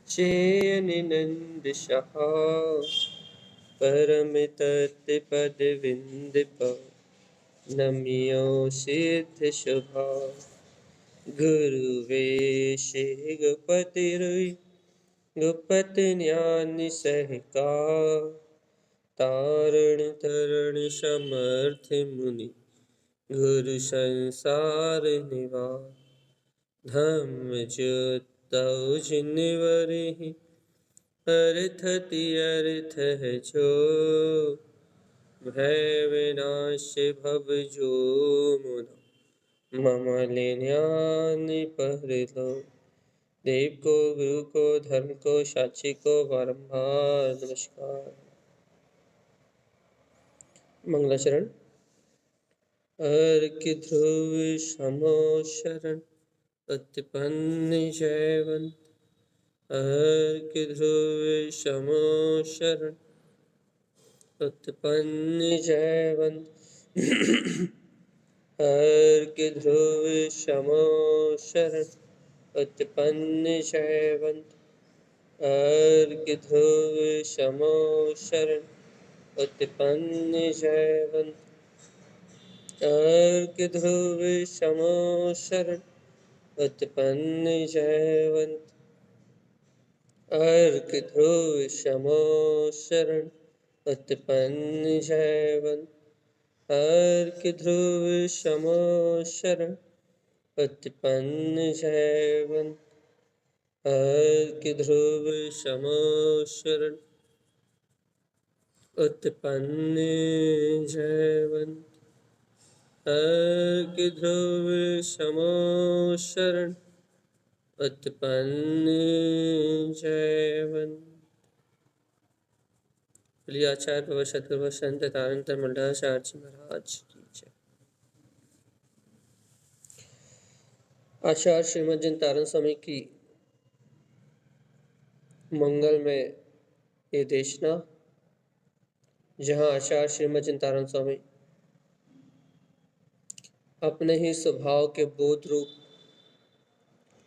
चेयनिनंद सहा परम तत्व पद विंद नमियो सिद्ध शुभा गुरुवेश गुपति रुई गुपति ज्ञान सहका तारण तरण समर्थ मुनि गुरु संसार निवार धम्म ज्योतौ जिनवरहि अर्थति अर्थ है जो भय विनाश भव जो मुन मम लेन्यान पर लो देव को गुरु को धर्म को साक्षी को बारंबार नमस्कार। मंगलाचरण। अर्क ध्रुव समो शरण उत्पन्न जयवंत अर्क ध्रुव समो शरण उत्पन्न जयवंत अर्क ध्रुव समो शरण उत्पन्न जयवंत अर्क ध्रुव समो शरण उत्पन्न जयवंत अर्क ध्रुव समो शरण उत्पन्न जयवंत अर्क ध्रुव समो शरण उत्पन्न जयवंत अर्क ध्रुव समो शरण उत्पन्न जयवंत अर्क ध्रुव समो शरण उत्पन्न जयवंत अर्क ध्रुव समो शरण उत्पन्न जयवंत। प्रिय आचार्य बाबा सतगुरु संत तारंतर मंडलाचार्य जी महाराज की जय। आचार्य श्रीमद जिन तारण स्वामी की मंगल में ये देशना, जहाँ आचार्य श्रीमद जिन तारण स्वामी अपने ही स्वभाव के बोध रूप,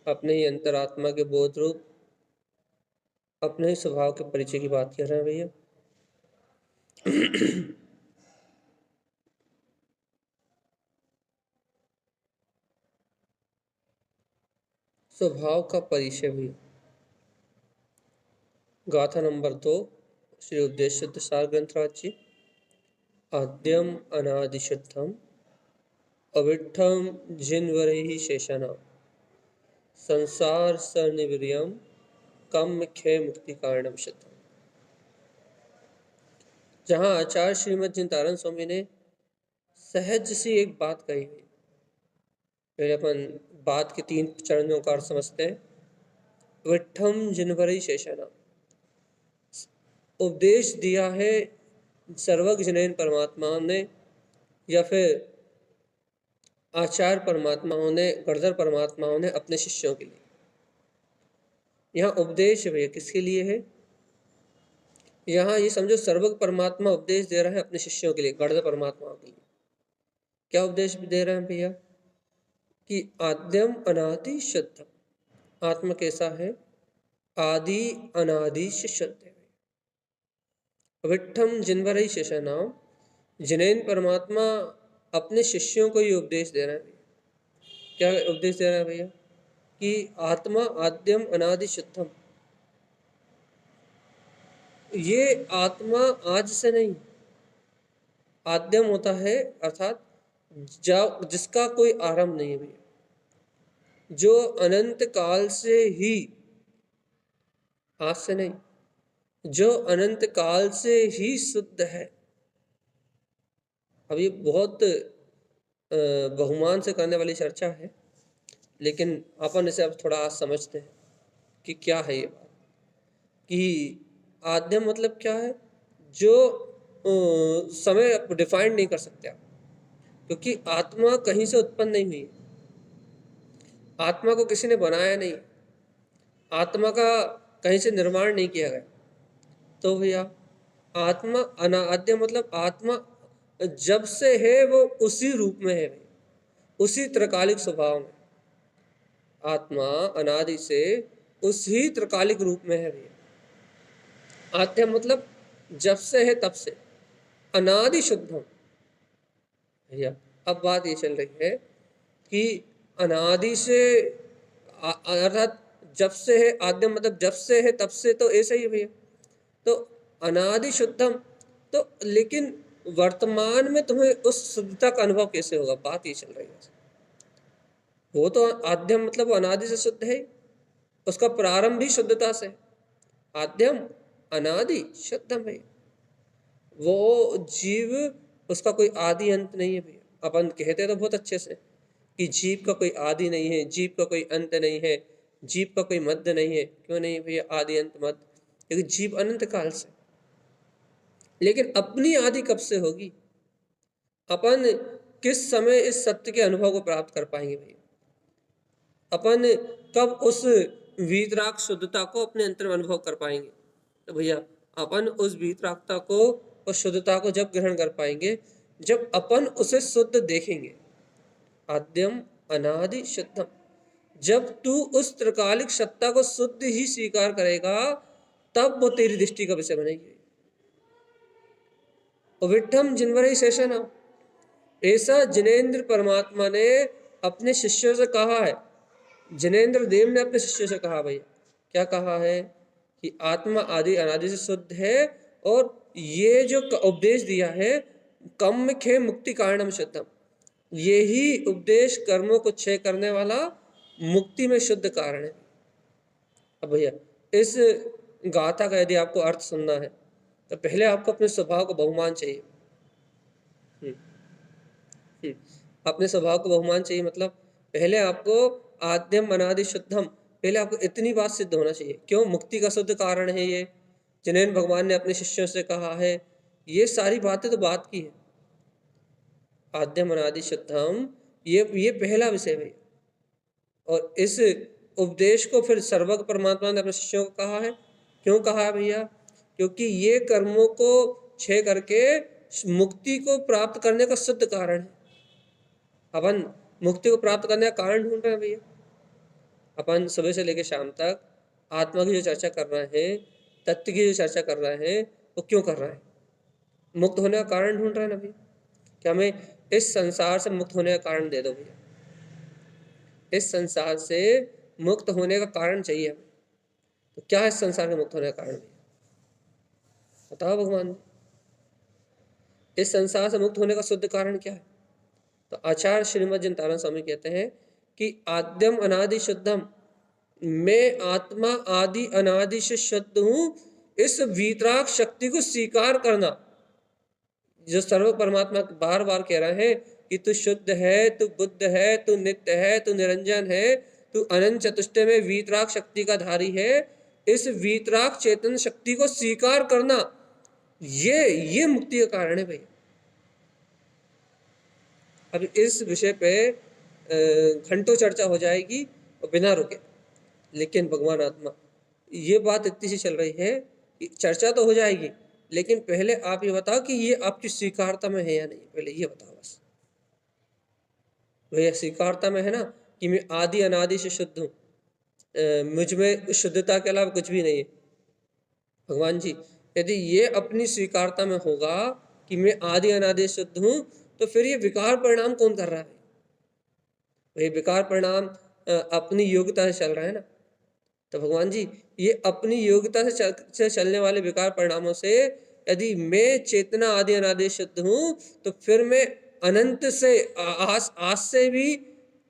अपने ही अंतरात्मा के बोध रूप, अपने ही स्वभाव के परिचय की बात कर रहे हैं भैया। स्वभाव का परिचय भी। गाथा नंबर 2 श्री उपदेश शुद्ध सार ग्रंथराज जी। आद्यम अनादि शुद्धम अविठम जिनवरहि शेषानाम संसार सरनिवीर्यम कम खे मुक्ति कारणम शुद्धम। जहाँ आचार्य श्रीमद जिन तारण स्वामी ने सहज सी एक बात कही हुई, पहले अपन बात के 3 चरणों का अर्थ समझते हैं। विठम जिनवरहि शेषानाम, उपदेश दिया है सर्वज्ञ जिनेन परमात्माओं ने या फिर आचार्य परमात्माओं ने, गणधर परमात्माओं ने अपने शिष्यों के लिए। यहाँ उपदेश भैया किसके लिए है? यहाँ ये समझो सर्वज्ञ परमात्मा उपदेश दे रहा है अपने शिष्यों के लिए, गणधर परमात्माओं के लिए। क्या उपदेश दे रहे हैं भैया? कि आद्यम अनादि शुद्ध, आत्मा कैसा है? आदि अनादि से शुद्ध है। विठम जिनवरहि शेषानाम, जिनेन परमात्मा अपने शिष्यों को ये उपदेश दे रहे हैं। क्या उपदेश दे रहे हैं भैया? कि आत्मा आद्यम अनादि शुद्धम, ये आत्मा आज से नहीं, आद्यम होता है अर्थात जिसका कोई आरंभ नहीं है भैया, जो अनंत काल से ही, आज से नहीं, जो अनंत काल से ही शुद्ध है। अब ये बहुत बहुमान से करने वाली चर्चा है, लेकिन अपन इसे अब थोड़ा आज समझते हैं कि क्या है ये बात। कि आद्यम मतलब क्या है? जो समय डिफाइन नहीं कर सकते आप, क्योंकि आत्मा कहीं से उत्पन्न नहीं हुई, आत्मा को किसी ने बनाया नहीं, आत्मा का कहीं से निर्माण नहीं किया गया। तो भैया आत्मा अनाद्य मतलब आत्मा जब से है वो उसी रूप में है, उसी त्रकालिक स्वभाव में। आत्मा अनादि से उसी त्रिकालिक रूप में है भैया। आद्यम मतलब जब से है तब से, अनादि शुद्धम भैया। अब बात ये चल रही है कि अनादि से अर्थात जब से है, आद्यम मतलब जब से है तब से, तो ऐसा ही है भैया। तो अनादि शुद्धम, तो लेकिन वर्तमान में तुम्हें उस शुद्धता का अनुभव कैसे होगा, बात ये चल रही है। वो तो आद्यम मतलब वो अनादि से शुद्ध है, उसका प्रारंभ भी शुद्धता से। आद्यम अनादि शुद्धम है वो जीव, उसका कोई आदि अंत नहीं है भैया। अपन कहते तो बहुत अच्छे से कि जीव का कोई आदि नहीं है, जीव का कोई अंत नहीं है, जीव का कोई मध्य नहीं है। क्यों नहीं भैया, आदि अंत मध्य, क्योंकि जीव अनंत काल से। लेकिन अपनी आदि कब से होगी, अपन किस समय इस सत्य के अनुभव को प्राप्त कर पाएंगे भैया, अपन कब उस वीतराग शुद्धता को अपने अंतर में अनुभव कर पाएंगे। तो भैया अपन उस वीतरागता को और शुद्धता को जब ग्रहण कर पाएंगे जब अपन उसे शुद्ध देखेंगे। आद्यम अनादि शुद्धम, जब तू उस त्रिकालिक सत्ता को शुद्ध ही स्वीकार करेगा तब वो तेरी दृष्टि का विषय बनेगी। विठम जिनवरी शेषन, ऐसा जिनेन्द्र परमात्मा ने अपने शिष्यों से कहा है। जिनेन्द्र देव ने अपने शिष्यों से कहा भैया, क्या कहा है कि आत्मा आदि अनादि से शुद्ध है और ये जो उपदेश दिया है कम खे मुक्ति कारणम शुद्धम, यही उपदेश कर्मों को क्षय करने वाला मुक्ति में शुद्ध कारण है। अब भैया इस गाथा का यदि आपको अर्थ सुनना है तो पहले आपको अपने स्वभाव को बहुमान चाहिए। अपने स्वभाव को बहुमान चाहिए मतलब पहले आपको आद्यम अनादि शुद्धम, पहले आपको इतनी बात सिद्ध होना चाहिए। क्यों, मुक्ति का शुद्ध कारण है ये, जिन्हें भगवान ने अपने शिष्यों से कहा है। ये सारी बातें तो बात की है। आद्यम अनादि शुद्धम ये पहला विषय है। और इस उपदेश को फिर सर्वज्ञ परमात्मा ने अपने शिष्यों को कहा है। क्यों कहा है भैया, क्योंकि ये कर्मों को क्षय करके मुक्ति को प्राप्त करने का शुद्ध कारण है। अपन मुक्ति को प्राप्त करने का कारण ढूंढ रहे हैं भैया। अपन सुबह से लेकर शाम तक आत्मा की जो चर्चा कर रहे हैं, तत्व की जो चर्चा कर रहे हैं, वो क्यों कर रहे हैं, मुक्त होने का कारण ढूंढ रहे हैं ना भैया। कि हमें इस संसार से मुक्त होने का कारण दे दो भैया, इस संसार से मुक्त होने का कारण चाहिए हमें। तो क्या है इस संसार से मुक्त होने का कारण भैया, बताओ भगवान। इस संसार से मुक्त होने का शुद्ध कारण क्या है? तो आचार्य श्रीमद जिनतारण स्वामी कहते हैं कि आद्यम अनादि शुद्धम, मैं आत्मा आदि अनादि से शुद्ध हूं, इस वीतराग शक्ति को स्वीकार करना। जो सर्व परमात्मा बार बार कह रहे हैं कि तू शुद्ध है, तू बुद्ध है, तू नित्य है, तू निरंजन है, तू अनंत चतुष्टय में वीतराग शक्ति का धारी है। इस वीतराग चेतन शक्ति को स्वीकार करना, ये मुक्ति का कारण है भाई। अब इस विषय पे घंटों चर्चा हो जाएगी और बिना रुके। लेकिन भगवान आत्मा, ये बात इतनी सी चल रही है कि चर्चा तो हो जाएगी, लेकिन पहले आप ये बताओ कि ये आपकी स्वीकारता में है या नहीं। पहले ये बताओ बस, भैया स्वीकारता में है ना कि मैं आदि अनादि से शुद्ध हूँ, मुझ में शुद्धता के अलावा कुछ भी नहीं है। भगवान जी, यदि ये अपनी स्वीकारता में होगा कि मैं आदि अनादि शुद्ध हूँ, तो फिर ये विकार परिणाम कौन कर रहा है? वही विकार परिणाम अपनी योग्यता से चल रहा है ना। तो भगवान जी, ये अपनी योग्यता से चलने वाले विकार परिणामों से यदि मैं चेतना आदि अनादि शुद्ध हूँ, तो फिर मैं अनंत से आज से भी,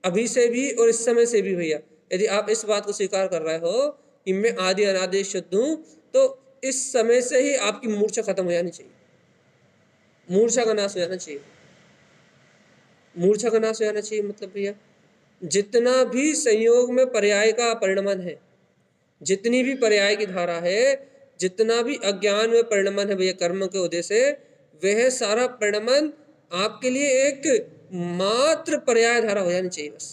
अभी से भी और इस समय से भी भैया, यदि आप इस बात को स्वीकार कर रहे हो कि मैं आदि अनादि शुद्ध हूँ, तो इस समय से ही आपकी मूर्छा खत्म हो जानी चाहिए, मूर्छा का नाश हो जाना चाहिए। मूर्छा का नाश हो जाना चाहिए मतलब भैया जितना भी संयोग में पर्याय का परिणमन है, जितनी भी पर्याय की धारा है, जितना भी अज्ञान में परिणमन है भैया कर्म के उदय से, वह सारा परिणमन आपके लिए एक मात्र पर्याय धारा हो जानी चाहिए बस।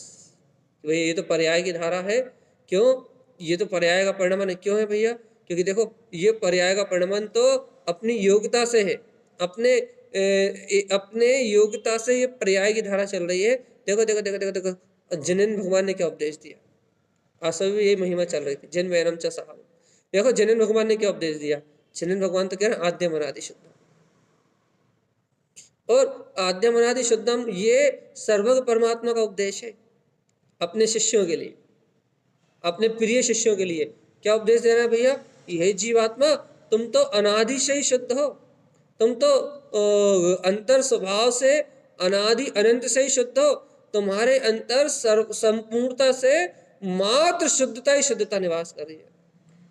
भैया ये तो पर्याय की धारा है। क्यों, ये तो पर्याय का परिणमन है। क्यों है भैया? क्योंकि देखो ये पर्याय का परिणमन तो अपनी योग्यता से है, अपने योग्यता से ये पर्याय की धारा चल रही है। देखो देखो देखो देखो देखो जिनेन्द्र भगवान ने क्या उपदेश दिया। आसव भी यही महिमा चल रही थी। जिन वैनम च साहब, देखो जिन भगवान ने क्या उपदेश दिया। जिन भगवान तो कह रहे हैं आद्यम अनादि शुद्धम, और आद्यम अनादि शुद्धम ये सर्वज्ञ परमात्मा का उपदेश है अपने शिष्यों के लिए, अपने प्रिय शिष्यों के लिए। क्या उपदेश दे रहा है भैया? यही जीवात्मा, तुम तो अनादि से ही शुद्ध हो, तुम तो अंतर स्वभाव से अनादि अनंत से ही शुद्ध हो। तुम्हारे अंतर संपूर्णता से मात्र शुद्धता ही शुद्धता निवास कर रही है।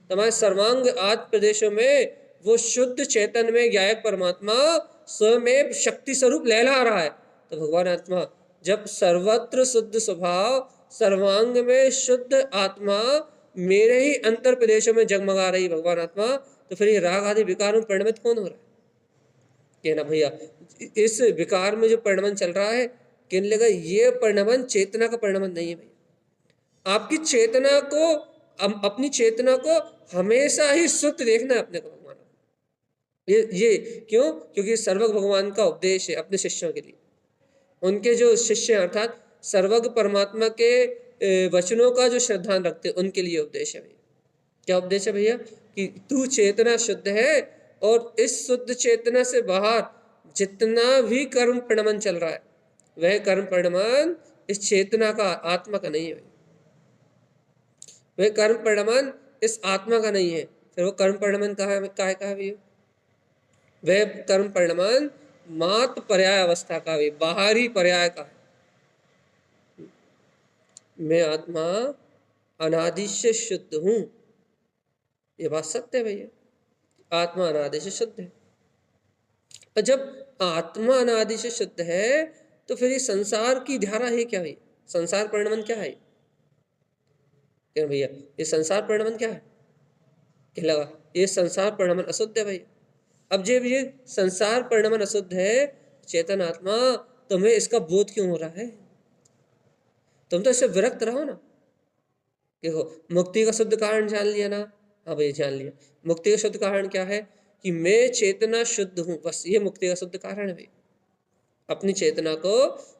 तुम्हारे सर्वांग आदि प्रदेशों में वो शुद्ध चेतन में ज्ञायक परमात्मा स्वयं शक्ति स्वरूप लहला रहा है। तो भगवान आत्मा जब सर्वत्र शुद्ध स्वभाव, सर्वांग में शुद्ध आत्मा मेरे ही अंतर प्रदेशों में जगमगा रही भगवान आत्मा, तो फिर ये राग आदि विकारों में परिणमित कौन हो रहा है? कहना भैया इस विकार में जो परिणमन चल रहा है, कहने लगा ये परिणमन चेतना का परिणमन नहीं है भैया। आपकी चेतना को, अपनी चेतना को हमेशा ही शुद्ध देखना है अपने को भगवान। ये क्यों? क्योंकि सर्वज्ञ भगवान का उपदेश है अपने शिष्यों के लिए। उनके जो शिष्य अर्थात सर्वज्ञ परमात्मा के वचनों का जो श्रद्धान रखते हैं उनके लिए उपदेश है भैया। क्या उपदेश है भैया? कि तू चेतना शुद्ध है, और इस शुद्ध चेतना से बाहर जितना भी कर्म परिणमन चल रहा है, वह कर्म परिणमन इस चेतना का, आत्मा का नहीं है। वह कर्म परिणमन इस आत्मा का नहीं है। फिर वो कर्म परिणमन कहाँ है भैया? वह कर्म परिणमन मात्र पर्याय अवस्था का भी, बाहरी पर्याय का है। मैं आत्मा अनादि से शुद्ध हूं, ये बात सत्य है भैया। आत्मा अनादि से शुद्ध है, और जब आत्मा अनादि से शुद्ध है तो फिर ये संसार की धारा है क्या भैया? संसार परिणमन क्या है? क्या भैया ये संसार परिणमन क्या है? क्या लगा? ये संसार परिणमन अशुद्ध है भैया। अब जब ये संसार परिणमन अशुद्ध है, चेतन आत्मा, तुम्हें इसका बोध क्यों हो रहा है? तुम तो इससे विरक्त रहो ना। देखो मुक्ति का शुद्ध कारण जान लिया ना? हाँ भैया जान लिया। मुक्ति का शुद्ध कारण क्या है? कि मैं चेतना शुद्ध हूं, बस ये मुक्ति का शुद्ध कारण है भैया। अपनी चेतना को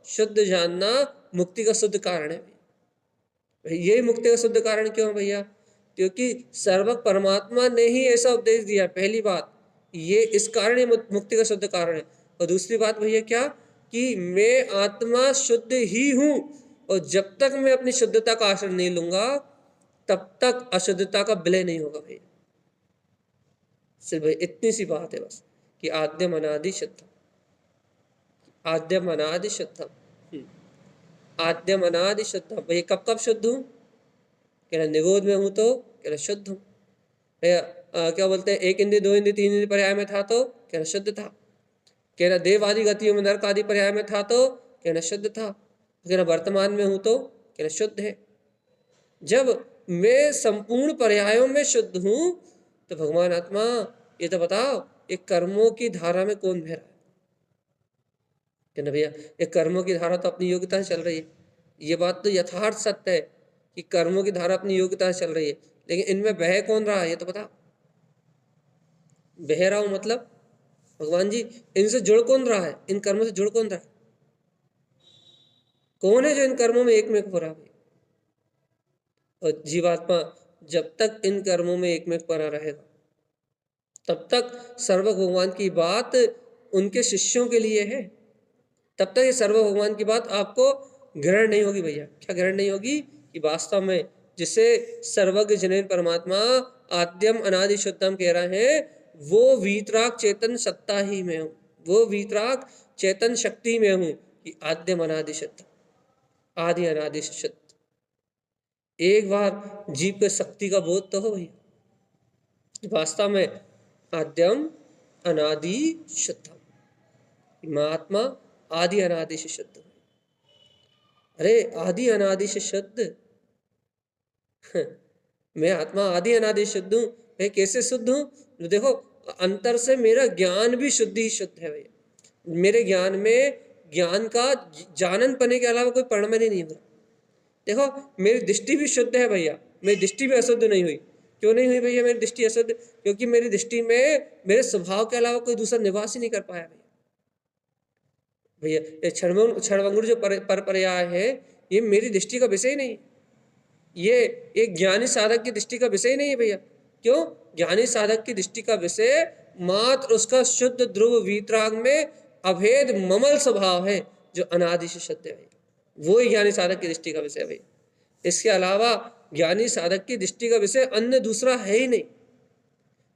शुद्ध जानना मुक्ति का शुद्ध कारण है भैया। यही मुक्ति का शुद्ध कारण क्यों है भैया? क्योंकि सर्वज्ञ परमात्मा ने ही ऐसा उपदेश दिया। पहली बात ये, इस कारण ही मुक्ति का शुद्ध कारण है। और दूसरी बात भैया क्या? कि मैं आत्मा शुद्ध ही हूं, और जब तक मैं अपनी शुद्धता का आश्रय नहीं लूंगा तब तक अशुद्धता का विलय नहीं होगा भैया। सिर्फ भाई इतनी सी बात है बस, कि आद्यम अनादि शुद्धम, आद्यम अनादि शुद्धम, आद्यम अनादि शुद्धम। भाई कब कब शुद्ध हूं? कह रहा निगोद में हूं तो कह रहा शुद्ध हूं। भैया क्या बोलते हैं, एक इंद्रिय, दो इंद्रिय, तीन इंद्रिय पर्याय में था तो कह रहा शुद्ध था। कह रहा देव आदि गतियों में, नरक आदि पर्याय में था तो कहना शुद्ध था। कह रहा वर्तमान में हूं तो कहना शुद्ध है। जब मैं संपूर्ण पर्यायों में शुद्ध हूं तो भगवान आत्मा ये तो बताओ, एक कर्मों की धारा में कौन बह रहा है? कहना भैया एक कर्मों की धारा तो अपनी योग्यता से चल रही है। ये बात तो यथार्थ सत्य है कि कर्मों की धारा अपनी योग्यता से चल रही है, लेकिन इनमें बह कौन रहा है ये तो बताओ। बह रहा हूं मतलब भगवान जी इनसे जुड़ कौन रहा है? इन कर्मों से जुड़ कौन रहा है? कौन है जो इन कर्मों में एक में हो रहा है? और जीवात्मा जब तक इन कर्मों में एक में पड़ा रहेगा तब तक सर्व भगवान की बात उनके शिष्यों के लिए है। तब तक ये सर्व भगवान की बात आपको ग्रहण नहीं होगी भैया। क्या ग्रहण नहीं होगी? कि वास्तव में जिसे सर्वज्ञ जनीन परमात्मा आद्यम अनादि शुद्धम कह रहे हैं, वो वीतराग चेतन सत्ता ही में हूं, वो वीतराग चेतन शक्ति में हूं, कि आद्यम अनादि शुद्ध, आदि अनादि शुद्ध। एक बार जीव के शक्ति का बोध तो हो भैया। वास्तव में आद्यम अनादि शुद्धम, महात्मा आदि अनादि से शुद्ध। अरे आदि अनादि से शुद्ध मैं आत्मा आदि अनादि शुद्ध हूं। मैं कैसे शुद्ध हूं? देखो अंतर से मेरा ज्ञान भी शुद्ध ही शुद्ध है भैया। मेरे ज्ञान में ज्ञान का जानन पने के अलावा कोई परिणमन ही नहीं हो रहा। देखो मेरी दृष्टि भी शुद्ध है भैया, मेरी दृष्टि भी अशुद्ध नहीं हुई। क्यों नहीं हुई भैया मेरी दृष्टि अशुद्ध? क्योंकि मेरी दृष्टि में मेरे स्वभाव के अलावा कोई दूसरा निवास ही नहीं कर पाया भैया। भैया ये क्षणभंगुर जो पर पर्याय है, ये मेरी दृष्टि का विषय ही नहीं। ये एक ज्ञानी साधक की दृष्टि का विषय नहीं है भैया। क्यों? ज्ञानी साधक की दृष्टि का विषय मात्र उसका शुद्ध ध्रुव वीतराग में अभेद ममल स्वभाव है, जो अनादि से शुद्ध है भैया। वो ही ज्ञानी साधक की दृष्टि का विषय है भैया। इसके अलावा ज्ञानी साधक की दृष्टि का विषय अन्य दूसरा है ही नहीं।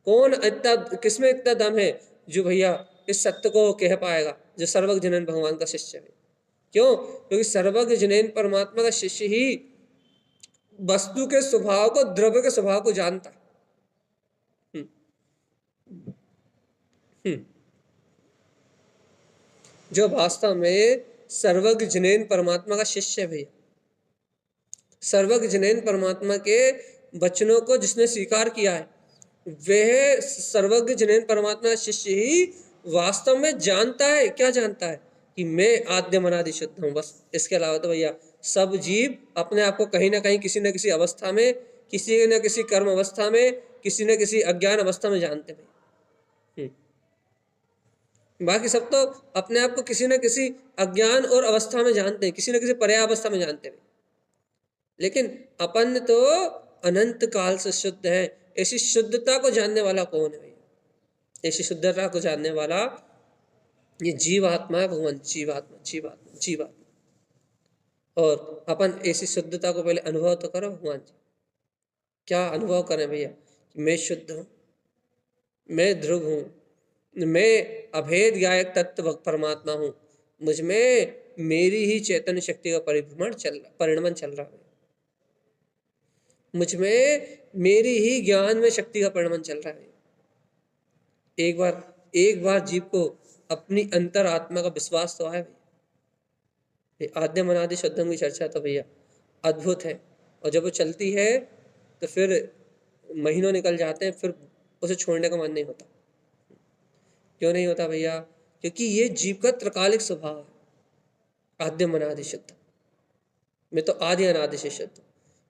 कौन इतना, किसमें इतना दम है जो भैया इस सत्य को कह पाएगा, जो सर्वज्ञ जनन भगवान का शिष्य है। क्यों? क्योंकि सर्वज्ञ जनन परमात्मा का शिष्य ही वस्तु के स्वभाव को, द्रव्य के स्वभाव को जानता है। जो वास्तव में सर्वज्ञ जनन परमात्मा का शिष्य है भैया, सर्वज्ञ जनन परमात्मा के वचनों को जिसने स्वीकार किया है, वह सर्वज्ञ जनन परमात्मा शिष्य ही वास्तव में जानता है। क्या जानता है? कि मैं आद्य अनादि शुद्ध हूँ, बस। इसके अलावा तो भैया सब जीव अपने आप को कहीं ना कहीं, किसी न किसी अवस्था में, किसी न किसी कर्म अवस्था में, किसी न किसी अज्ञान अवस्था में जानते हैं। बाकी सब तो अपने आप को किसी न किसी अज्ञान और अवस्था में जानते हैं, किसी न किसी पर्याय अवस्था में जानते हैं। लेकिन अपन तो अनंत काल से शुद्ध है। ऐसी शुद्धता को जानने वाला कौन है भैया? ऐसी शुद्धता को जानने वाला ये जीवात्मा है भगवान। जीवात्मा, जीवात्मा, जीवात्मा। और अपन ऐसी शुद्धता को पहले अनुभव तो करो भगवान जी। क्या अनुभव करें भैया? मैं शुद्ध हूँ, मैं ध्रुव हूँ, मैं अभेद गायक तत्व परमात्मा हूँ, मुझ में मेरी ही चैतन्य शक्ति का परिणमन चल रहा है, मुझ में मेरी ही ज्ञान में शक्ति का परिणमन चल रहा है। एक बार जीव को अपनी अंतर आत्मा का विश्वास तो आए भैया। आद्यम अनादि शुद्धम की चर्चा तो भैया अद्भुत है, और जब वो चलती है तो फिर महीनों निकल जाते हैं, फिर उसे छोड़ने का मन नहीं होता। क्यों नहीं होता भैया? क्योंकि ये जीव का त्रिकालिक स्वभाव है। आद्यम अनादि शुद्ध, मैं तो आदि अनादि से शुद्ध।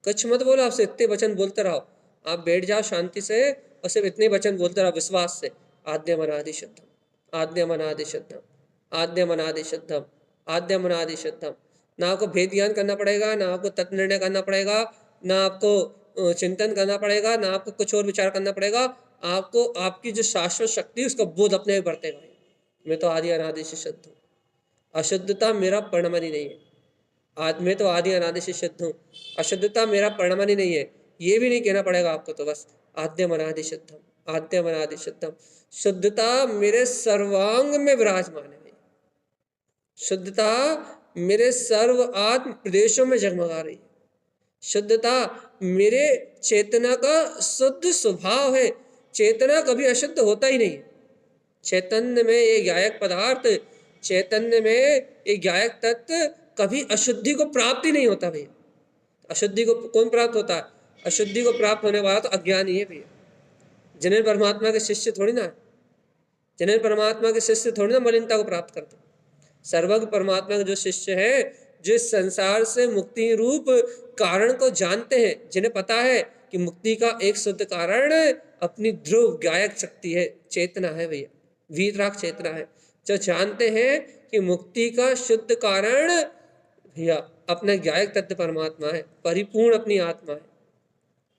कुछ मत बोलो, आपसे इतने वचन बोलते रहो, आप बैठ जाओ शांति से और सिर्फ इतने वचन बोलते रहो विश्वास से। आद्यम अनादि शुद्धम, आद्यम अनादि शुद्धम, आद्यम अनादि शुद्धम, आद्यम अनादि शुद्धम। ना आपको भेद ज्ञान करना पड़ेगा, ना आपको तत्व निर्णय करना पड़ेगा, ना आपको चिंतन करना पड़ेगा, ना आपको कुछ और विचार करना पड़ेगा। आपको आपकी जो शाश्वत शक्ति है उसका बोध अपने आप बढ़तेगा। मैं तो आदि अनादि से शुद्ध हूँ, अशुद्धता मेरा परिणमन ही नहीं है। मैं तो आदि अनादि से शुद्ध हूँ, अशुद्धता मेरा परिणमन ही नहीं है। ये भी नहीं कहना पड़ेगा आपको, तो बस आद्यम अनादि शुद्धम, आद्यम अनादि शुद्धम। शुद्धता मेरे सर्वांग में विराजमान है। शुद्धता मेरे सर्व आत्म प्रदेशों में जगमगा रही है। शुद्धता मेरे चेतना का शुद्ध स्वभाव है। चेतना कभी अशुद्ध होता ही नहीं। चैतन्य में ये गायक पदार्थ, चैतन्य में ये गायक तत्व कभी अशुद्धि को प्राप्त ही नहीं होता भैया। अशुद्धि को कौन प्राप्त होता है? अशुद्धि को प्राप्त होने वाला तो अज्ञानी है भैया। जिन्हें परमात्मा के शिष्य थोड़ी ना, जिन्हें परमात्मा के शिष्य थोड़ी ना मलिनता को प्राप्त करते। सर्वज्ञ परमात्मा के जो शिष्य है, जिस संसार से मुक्ति रूप कारण को जानते हैं, जिन्हें पता है कि मुक्ति का एक शुद्ध कारण अपनी ध्रुव गायक शक्ति है, चेतना है भैया, वीतराग चेतना है। जो जानते हैं कि मुक्ति का शुद्ध कारण भैया अपना गायक तत्व परमात्मा है, परिपूर्ण अपनी आत्मा है।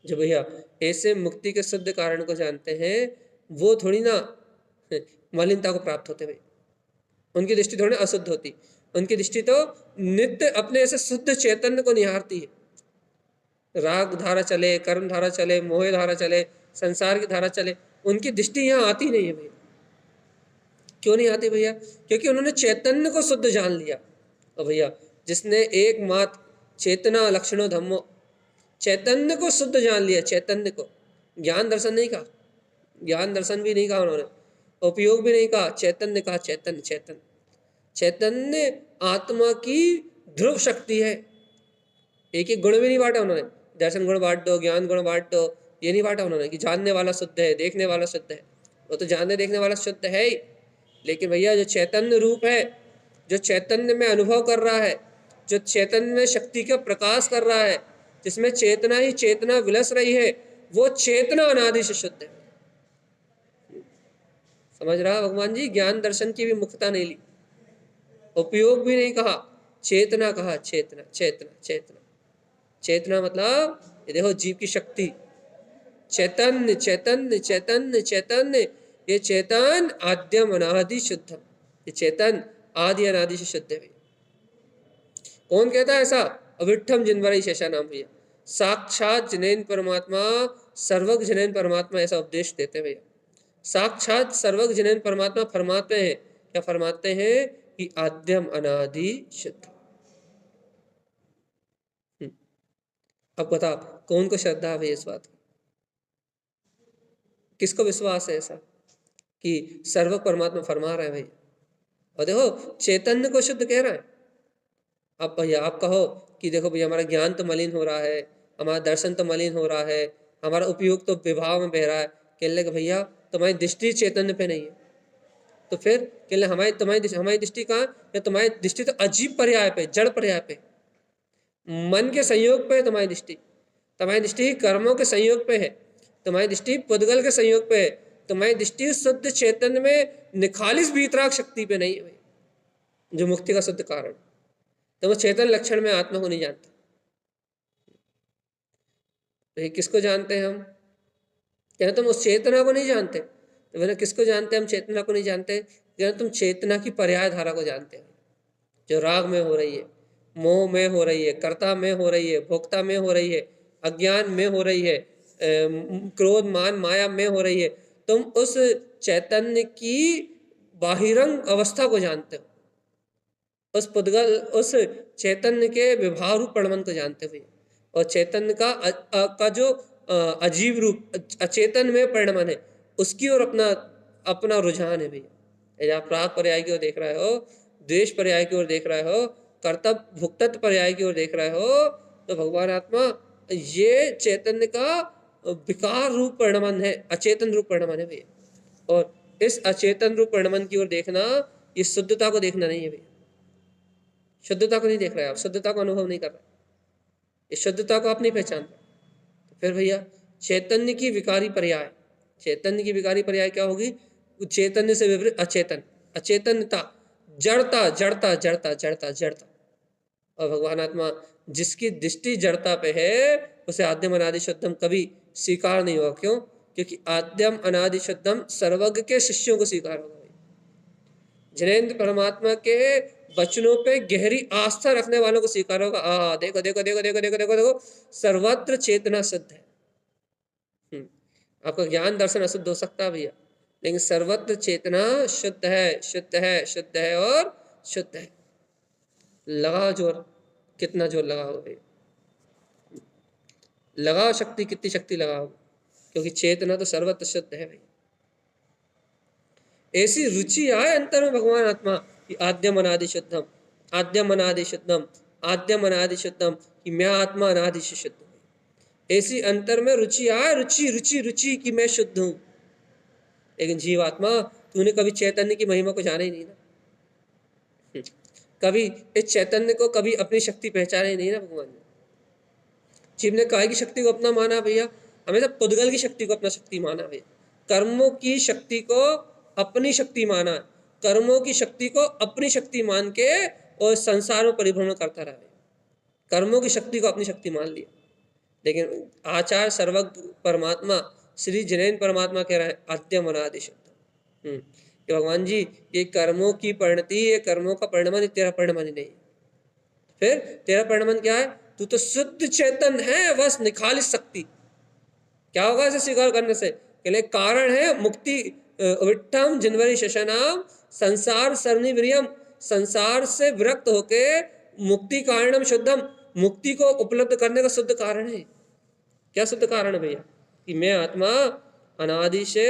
जो भैया ऐसे मुक्ति के शुद्ध कारण को जानते हैं, वो थोड़ी ना मलिनता को प्राप्त होते भैया। उनकी दृष्टि थोड़ी अशुद्ध होती, उनकी दृष्टि तो नित्य अपने ऐसे शुद्ध चैतन्य को निहारती है। राग धारा चले, कर्म धारा चले, मोह धारा चले, संसार की धारा चले, उनकी दृष्टि यहाँ आती नहीं है भैया। क्यों नहीं आती भैया? क्योंकि उन्होंने चैतन्य को शुद्ध जान लिया। और भैया जिसने एक मात्र चेतना लक्षणों धम्मो, चैतन्य को शुद्ध जान लिया, चैतन्य को, ज्ञान दर्शन नहीं कहा, ज्ञान दर्शन भी नहीं कहा उन्होंने, उपयोग भी नहीं कहा, चैतन्य कहा। चैतन्य, चैतन्य, चैतन्य आत्मा की ध्रुव शक्ति है। एक एक गुण भी नहीं बांटा उन्होंने, दर्शन गुण बांट दो, ज्ञान गुण बांट दो, ये नहीं बांटा उन्होंने कि जानने वाला शुद्ध है, देखने वाला शुद्ध है। वो तो जानने देखने वाला शुद्ध है ही, लेकिन भैया जो चैतन्य रूप है, जो चैतन्य में अनुभव कर रहा है, जो चैतन्य में शक्ति का प्रकाश कर रहा है, जिसमें चेतना ही चेतना विलस रही है, वो चेतना अनादि से शुद्ध है। समझ रहा भगवान जी? ज्ञान दर्शन की भी मुक्तता नहीं ली, उपयोग भी नहीं कहा, चेतना कहा। चेतना, चेतना, चेतना। चेतना मतलब ये देखो जीव की शक्ति, चैतन्य चैतन्य चैतन्य चैतन्य, ये चेतन आद्यम अनादि शुद्धम, ये चेतन आदि अनादि से शुद्ध है भैया। कौन कहता है ऐसा? अविठम जिनवरी शेषा नाम भैया, साक्षात जिनेन परमात्मा, सर्वज्ञ जिनेन परमात्मा ऐसा उपदेश देते भैया। साक्षात सर्वज्ञ जिनेन परमात्मा फरमाते हैं, क्या फरमाते हैं? कि आद्यम अनादि शुद्ध। अब बताओ कौन को श्रद्धा है भैया इस बात की? किसको विश्वास है ऐसा कि सर्व परमात्मा फरमा रहे हैं भैया? और देखो चैतन्य को शुद्ध कह रहा है। अब भैया आप कहो कि देखो भैया हमारा ज्ञान तो मलिन हो रहा है, हमारा दर्शन तो मलिन हो रहा है, हमारा उपयोग तो विभाव में बह रहा है, कह ले भैया तुम्हारी दृष्टि चैतन्य पे नहीं है, तो फिर कह ले हमारी दृष्टि कहाँ? या तुम्हारी दृष्टि तो अजीब पर्याय पे, जड़ पर्याय पे, मन के संयोग पे है तुम्हारी दृष्टि। तुम्हारी दृष्टि कर्मों के संयोग पे है, तुम्हारी दृष्टि पुद्गल के संयोग पे है, तुम्हारी दृष्टि शुद्ध चैतन्य में निखालिस वीतराग शक्ति पे नहीं है भाई, जो मुक्ति का शुद्ध कारण। तो वो चेतन लक्षण में आत्मा को नहीं जानते। तो ये किसको जानते हैं हम? क्या तुम उस चेतना को नहीं जानते? तो मैंने किसको जानते हैं हम? चेतना को नहीं जानते। क्या तुम चेतना की पर्याय धारा को जानते हो, जो राग में हो रही है, मोह में हो रही है, कर्ता में हो रही है, भोक्ता में हो रही है, अज्ञान में हो रही है, क्रोध मान माया में हो रही है। तुम उस चैतन्य की बाहिरंग अवस्था को जानते हो, उस पुद्गल उस चैतन्य के विभाव रूप प्रणमन को जानते हुए, और चैतन्य का जो अजीब रूप अचेतन में परिणमन है, उसकी ओर अपना अपना रुझान है भैया। यदि आप राग पर्याय की ओर देख रहे हो, द्वेष पर्याय की ओर देख रहे हो, कर्तव्य भुक्तत्व पर्याय की ओर देख रहे हो, तो भगवान आत्मा ये चैतन्य का विकार रूप परिणमन है, अचेतन रूप परिणमन है भैया। और इस अचेतन रूप परिणमन की ओर देखना, ये शुद्धता को देखना नहीं है भैया। शुद्धता को नहीं देख रहे, आप शुद्धता को अनुभव नहीं कर रहे, इस शुद्धता को आप नहीं पहचान रहे। तो फिर भैया चैतन्य की विकारी पर्याय, चैतन्य की विकारी पर्याय क्या होगी? चैतन्य से विपरीत अचेतन, अचेतनता, जड़ता जड़ता जड़ता जड़ता जड़ता। और भगवान आत्मा जिसकी दृष्टि जड़ता पे है, उसे आद्यम अनादि शुद्धम कभी स्वीकार नहीं होगा। क्यों? क्योंकि आद्यम अनादि शुद्धम सर्वज्ञ के शिष्यों को स्वीकार होगा। जिनेंद्र परमात्मा के वचनों पे गहरी आस्था रखने वालों को स्वीकार होगा। देखो देखो देखो देखो देखो देखो देखो, सर्वत्र चेतना शुद्ध है। आपका ज्ञान दर्शन अशुद्ध हो सकता है भैया, लेकिन सर्वत्र चेतना शुद्ध है, शुद्ध है, शुद्ध है और शुद्ध है। लगाओ जोर, कितना जोर लगाओ भैया, लगाओ शक्ति, कितनी शक्ति लगाओ, क्योंकि चेतना तो सर्वत्र शुद्ध है भाई। ऐसी रुचि आए अंतर में भगवान आत्मा कि आद्यम अनादि शुद्धम, आद्यम अनादि शुद्धम, आद्यम अनादि शुद्धम, कि मैं आत्मा अनादि से शुद्ध हूँ। ऐसी अंतर में रुचि आए, रुचि रुचि रुचि कि मैं शुद्ध हूँ। लेकिन जीव आत्मा तूने कभी चैतन्य की महिमा को जाना ही नहीं ना, कभी इस चैतन्य को कभी अपनी शक्ति पहचाना ही नहीं ना भगवान ने। जीव ने काय की शक्ति को अपना माना भैया, हमेशा पुद्गल की शक्ति को अपना शक्ति माना भैया, कर्मों की शक्ति को अपनी शक्ति माना, कर्मों की शक्ति को अपनी शक्ति मान के और संसार में परिभ्रमण करता रहा। कर्मों की शक्ति को अपनी शक्ति मान लिया। लेकिन आचार्य सर्वज्ञ परमात्मा श्री जिनेन्द्र परमात्मा कह रहे हैं आद्यम अनादि शुद्धम, कि भगवान जी ये कर्मों की परिणति, ये कर्मों का परिणमन तेरा परिणमन ही नहीं है। फिर तेरा परिणमन क्या है? तू तो शुद्ध चेतन है, बस निखालिस शक्ति। क्या होगा इसे स्वीकार करने से? कहले कारण है मुक्ति, विट्ठम जनवरी शशनाम संसार सरणी विरियम, संसार से विरक्त होके मुक्ति कारणम शुद्धम, मुक्ति को उपलब्ध करने का शुद्ध कारण है। क्या शुद्ध कारण है भैया? कि मैं आत्मा अनादि से,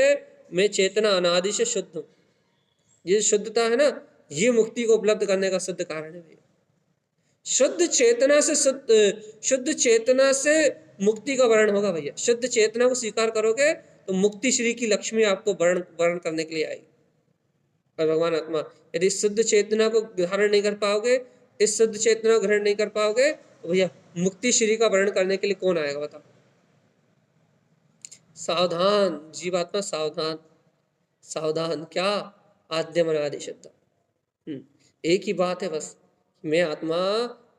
मैं चेतना अनादि से शुद्ध हूँ। ये शुद्धता है ना, ये मुक्ति को उपलब्ध करने का शुद्ध कारण है भैया। शुद्ध चेतना से शुद्ध चेतना से मुक्ति का वर्ण होगा भैया। शुद्ध चेतना को स्वीकार करोगे तो मुक्ति श्री की लक्ष्मी आपको वर्ण करने के लिए आएगी। और भगवान आत्मा यदि शुद्ध चेतना को धारण नहीं कर पाओगे, इस शुद्ध चेतना को ग्रहण नहीं कर पाओगे, तो भैया मुक्ति श्री का वर्ण करने के लिए कौन आएगा बताओ? सावधान जीवात्मा, सावधान सावधान। क्या? आद्यम अनादि शुद्ध। एक ही बात है बस, मैं आत्मा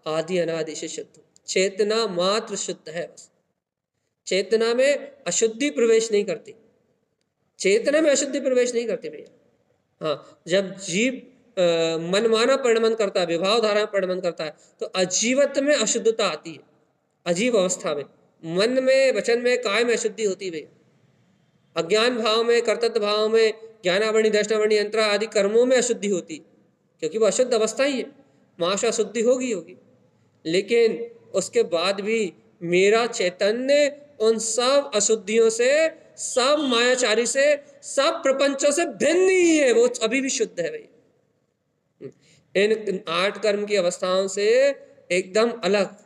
आदि अनादि से शुद्ध हूँ। चेतना मात्र शुद्ध है बस। चेतना में अशुद्धि प्रवेश नहीं करती, चेतना में अशुद्धि प्रवेश नहीं करती भैया। हाँ, जब जीव मनमाना परिणमन करता है, विभाव धारा में परिणमन करता है, तो अजीवत्व में अशुद्धता आती है। अजीब अवस्था में मन में, वचन में, काय में अशुद्धि होती है भैया। अज्ञान भाव में, कर्तव्य भाव में, ज्ञानावरणी, दर्शनावरणी, यंत्रा आदि कर्मों में अशुद्धि होती, क्योंकि वो अशुद्ध अवस्था ही है। महाशा अशुद्धि होगी होगी, लेकिन उसके बाद भी मेरा चैतन्य उन सब अशुद्धियों से, सब मायाचारी से, सब प्रपंचों से भिन्न ही है, वो अभी भी शुद्ध है भैया। इन 8 कर्म की अवस्थाओं से एकदम अलग,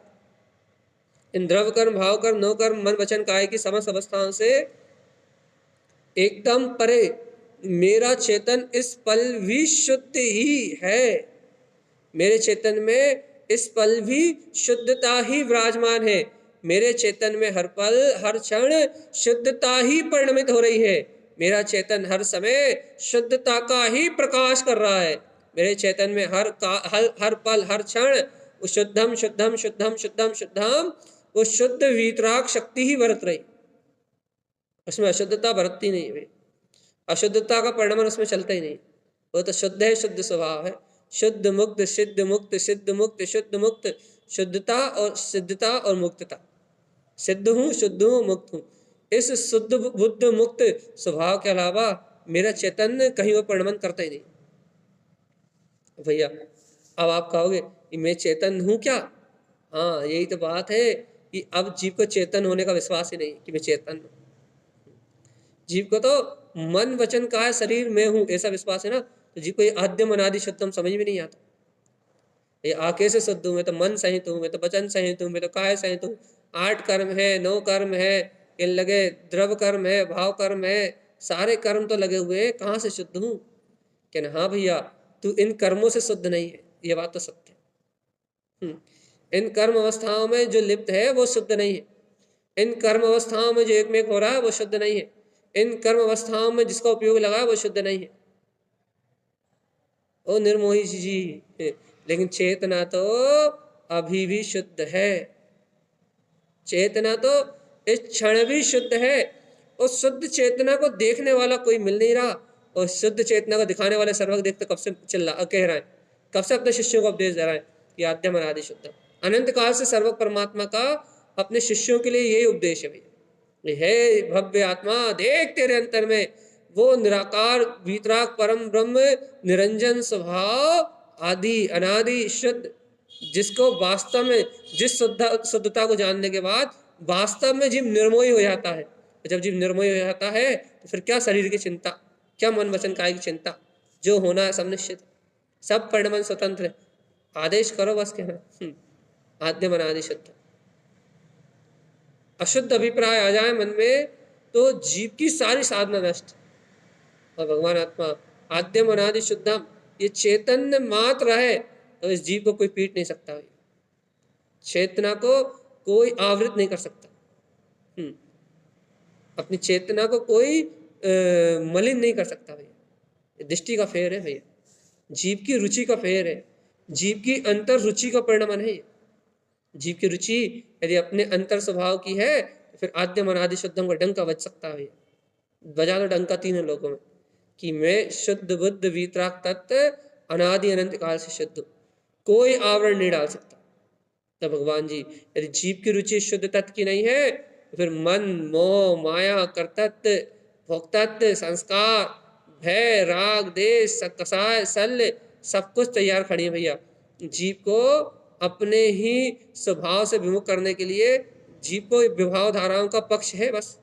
इन द्रव्य कर्म, भाव कर्म, नौ कर्म, मन वचन काय की समस्त अवस्थाओं से एकदम परे मेरा चेतन इस पल भी शुद्ध ही है। मेरे चेतन में इस पल भी शुद्धता ही विराजमान है। मेरे चेतन में हर पल, हर क्षण शुद्धता ही परिणमित हो रही है। मेरा चेतन हर समय शुद्धता का ही प्रकाश कर रहा है। मेरे चेतन में हर पल, हर क्षण शुद्धम शुद्धम शुद्धम शुद्धम शुद्धम, वो शुद्ध वीतराग शक्ति ही बरत रही, उसमें अशुद्धता बरतती नहीं है। अशुद्धता का परिणमन उसमें चलता ही नहीं, वो तो शुद्ध है, शुद्ध स्वभाव है। शुद्ध मुक्त, सिद्ध मुक्त, सिद्ध मुक्त, शुद्ध मुक्त, शुद्धता और सिद्धता और मुक्तता। सिद्ध हूँ, शुद्ध हूँ, मुक्त हूँ। इस शुद्ध बुद्ध मुक्त स्वभाव के अलावा मेरा चैतन्य कहीं वो परिणमन करता ही नहीं भैया। अब आप कहोगे कि मैं चेतन हूँ क्या? हाँ, यही तो बात है कि अब जीव को चेतन होने का विश्वास ही नहीं कि मैं चेतन हूँ। जीव को तो मन वचन काय शरीर मैं हूँ ऐसा विश्वास है ना, तो जीव को ये आद्यम अनादि शुद्धम समझ में नहीं आता। ये आके से शुद्ध हूँ, मैं तो मन सहित हूँ, मैं तो वचन सहित हूँ, मैं तो काय सहित हूँ। 8 कर्म है, 9 कर्म है, ये लगे द्रव्य कर्म है, भाव कर्म है, सारे कर्म तो लगे हुए हैं, कहाँ से शुद्ध हूँ? कहना हाँ भैया, तू इन कर्मों से शुद्ध नहीं है, ये बात तो सत्य है। इन कर्म अवस्थाओं में जो लिप्त है वो शुद्ध नहीं है। इन कर्म अवस्थाओं में जो एक में एक हो रहा है वो शुद्ध नहीं है। इन कर्म अवस्थाओं में जिसका उपयोग लगा है वो शुद्ध नहीं है। ओ निर्मोही जी, लेकिन चेतना तो अभी भी शुद्ध है। चेतना तो इस क्षण भी शुद्ध है। उस शुद्ध चेतना को देखने वाला कोई मिल नहीं रहा, और शुद्ध चेतना को दिखाने वाले सर्वज्ञ देखते कब से चिल्ला कह रहा है, कब से अपने शिष्यों को उपदेश दे रहा है कि आद्यम अनादि शुद्ध। अनंत काल से सर्व परमात्मा का अपने शिष्यों के लिए यही उपदेश है भैया। हे भव्य आत्मा, देख तेरे अंतर में वो निराकार वीतराग परम ब्रह्म निरंजन स्वभाव आदि अनादि शुद्ध, जिसको वास्तव में जिस शुद्धता को जानने के बाद वास्तव में जीव निर्मोही हो जाता है। जब जीव निर्मोही हो जाता है तो फिर क्या शरीर की चिंता, क्या मन वचन काय की चिंता, जो होना है सब निश्चित, सब परिणमन स्वतंत्र है। आदेश करो बस कहना आद्यम अनादि शुद्ध। अशुद्ध अभिप्राय आ जाए मन में तो जीव की सारी साधना नष्ट। और भगवान आत्मा आद्यम अनादि शुद्धम, ये चैतन्य मात्र है, तो इस जीव को कोई पीट नहीं सकता। चेतना को कोई आवृत नहीं कर सकता। अपनी चेतना को कोई मलिन नहीं कर सकता भैया। दृष्टि का फेर है भैया, जीव की रुचि का फेर है, जीव की अंतर रुचि का परिणमन है। जीव की रुचि यदि अपने अंतर स्वभाव की है तो फिर आद्यम अनादि शुद्धम का डंका बज सकता है भैया। बजा दो डंका तीनों लोगों में कि मैं शुद्ध बुद्ध वीतराग तत्व अनादि अनंत काल से शुद्ध हूँ, कोई आवरण नहीं डाल सकता। तब भगवान जी यदि जीव की रुचि शुद्ध तत्व की नहीं है तो फिर मन मोह माया कर्तत्व भोक्तत्व संस्कार भय राग देश कसाय शल्य सब कुछ तैयार खड़ी है भैया। जीव को अपने ही स्वभाव से विमुख करने के लिए जीव को विभाव धाराओं का पक्ष है। बस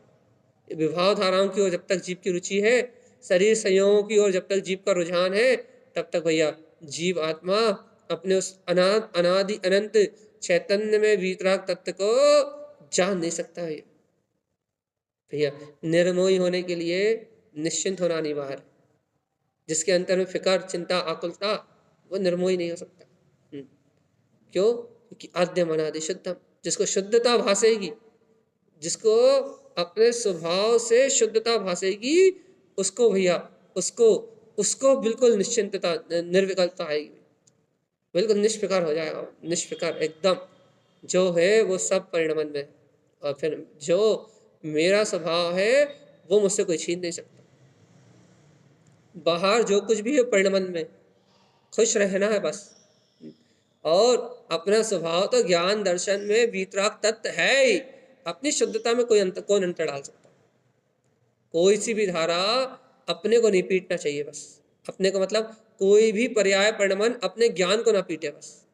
विभाव धाराओं की ओर जब तक जीव की रुचि है, शरीर संयोगों की ओर जब तक जीव का रुझान है, तब तक भैया जीव आत्मा अपने उस अनादि अनंत चैतन्य में वीतराग तत्व को जान नहीं सकता है भैया। निर्मोही होने के लिए निश्चिंत होना अनिवार्य है। जिसके अंतर में फिकर चिंता आकुलता, वो निर्मोही नहीं हो सकता। क्यों? क्योंकि आद्यम अनादि शुद्धम, जिसको शुद्धता भासेगी, जिसको अपने स्वभाव से शुद्धता भासेगी, उसको भैया उसको बिल्कुल निश्चिंतता निर्विकल्पता आएगी, बिल्कुल निष्फिकर हो जाएगा, निष्फिकर एकदम। जो है वो सब परिणमन में है, और फिर जो मेरा स्वभाव है वो मुझसे कोई छीन नहीं सकता। बाहर जो कुछ भी है परिणमन में, खुश रहना है बस। और अपना स्वभाव तो ज्ञान दर्शन में वीतराग तत्व है ही, अपनी शुद्धता में कौन अंतर डाल सकता। कोई सी भी धारा अपने को नहीं पीटना चाहिए बस। अपने को मतलब कोई भी पर्याय परिणमन अपने ज्ञान को ना पीटे बस।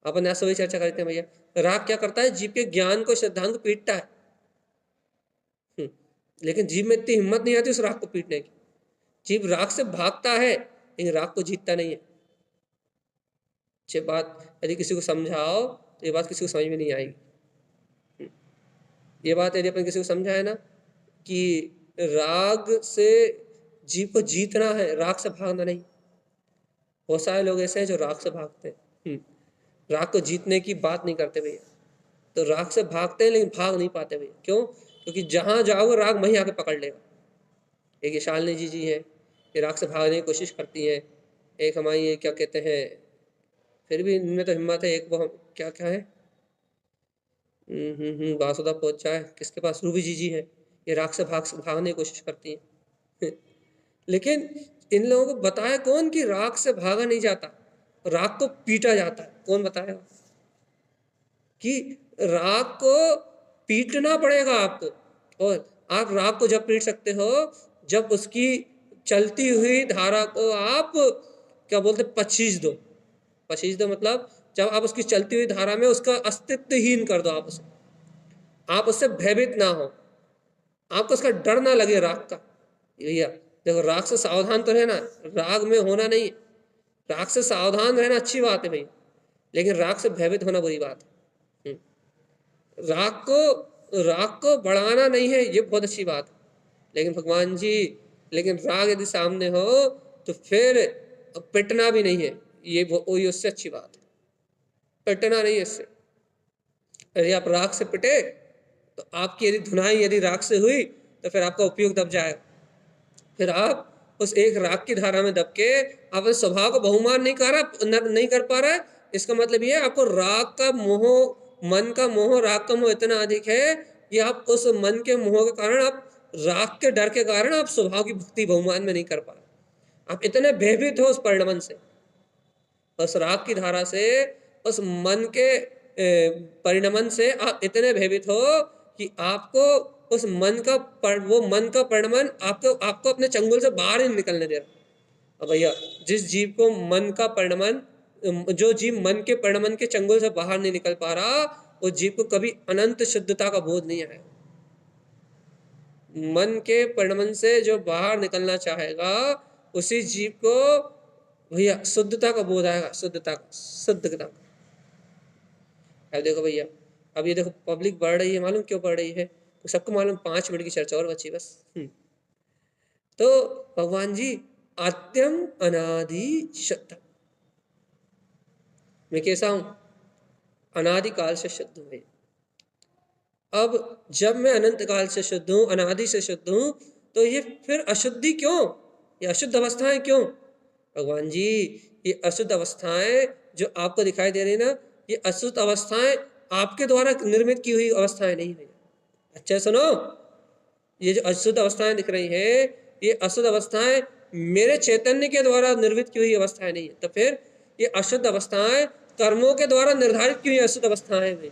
अपन ऐसा वही चर्चा करते हैं भैया। राग क्या करता है? जीव के ज्ञान को, सिद्धांत को पीटता है। लेकिन जीव में इतनी हिम्मत नहीं आती उस राग को पीटने की। जीव राग से भागता है लेकिन राग को जीतता नहीं है। ये बात यदि किसी को समझाओ तो ये बात किसी को समझ में नहीं आएगी। ये बात यदि अपन किसी को समझाए ना कि राग से जीव को जीतना है, राग से भागना नहीं। बहुत सारे लोग ऐसे हैं जो राग से भागते हैं, राग को जीतने की बात नहीं करते भैया। तो राग से भागते हैं लेकिन भाग नहीं पाते भैया। क्यों? क्योंकि जहां जाओगे राग वहीं आके पकड़ लेगा। एक ये शालिनी जी है, ये राग से भागने की कोशिश करती हैं। एक हमारी ये क्या कहते हैं, फिर भी इनमें तो हिम्मत है। एक वो क्या क्या है, बासुदा पहुंचा है किसके पास, रूबी जी है। ये राग से भागने की कोशिश करती हैं। लेकिन इन लोगों को बताया कौन कि राग से भागा नहीं जाता, राग को पीटा जाता है। कौन बताया कि राग को पीटना पड़ेगा आपको। और आप राग को जब पीट सकते हो जब उसकी चलती हुई धारा को आप क्या बोलते, पचीस दो मतलब जब आप उसकी चलती हुई धारा में उसका अस्तित्वहीन कर दो। आप उससे भयभीत ना हो, आपको उसका डर ना लगे राग का। भैया देखो, राग से सावधान तो रहना, राग में होना नहीं। राग से सावधान रहना अच्छी बात है भैया, लेकिन राग से भयभीत होना बुरी बात है। राग को बढ़ाना नहीं है, ये बहुत अच्छी बात है। लेकिन भगवान जी, लेकिन राग यदि सामने हो तो फिर पिटना भी नहीं है, ये वही उससे अच्छी बात है। पिटना नहीं है इससे। यदि आप राग से पिटे तो आपकी यदि धुनाई यदि राग से हुई तो फिर आपका उपयोग दब जाएगा। फिर आप उस एक राग की धारा में दब के आप उस स्वभाव को बहुमान नहीं कर पा रहा है। इसका मतलब ये है आपको राग का मोह, मन का मोह, राग का मोह इतना अधिक है कि आप उस मन के मोह के कारण, आप राग के डर के कारण आप स्वभाव की भक्ति बहुमान में नहीं कर पा रहे। आप इतने भयभीत हो उस परिणमन से, उस राग की धारा से, उस मन के परिणमन से आप इतने भयभीत हो कि आपको उस मन का वो मन का परिणमन आपको अपने चंगुल से बाहर ही निकलने दे रहा। अब भैया जिस जीव को मन का परिणमन, जो जीव मन के परिणमन के चंगुल से बाहर नहीं निकल पा रहा, वो जीव को कभी अनंत शुद्धता का बोध नहीं आएगा। मन के परिणमन से जो बाहर निकलना चाहेगा उसी जीव को भैया शुद्धता का बोध आएगा, शुद्धता। अब देखो भैया, अब ये देखो पब्लिक बढ़ रही है, मालूम क्यों बढ़ रही है? तो सबको मालूम, 5 मिनट की चर्चा और बची बस। तो भगवान जी आद्यम अनादि शुद्ध, मैं कैसा हूं? अनादिकाल से शुद्ध हूं। अब जब मैं अनंत काल से शुद्ध हूं, अनादि से शुद्ध हूं, तो ये फिर अशुद्धि क्यों? ये अशुद्ध अवस्थाएं क्यों? भगवान जी ये अशुद्ध अवस्थाएं जो आपको दिखाई दे रही है ना, ये अशुद्ध अवस्थाएं आपके द्वारा निर्मित की हुई अवस्थाएं नहीं है। अच्छा सुनो, ये जो अशुद्ध अवस्थाएं दिख रही है, ये अशुद्ध अवस्थाएं मेरे चैतन्य के द्वारा निर्मित की हुई अवस्थाएं नहीं है। तो फिर ये अशुद्ध अवस्थाएं कर्मों के द्वारा निर्धारित की हुई अशुद्ध अवस्थाएं हैं।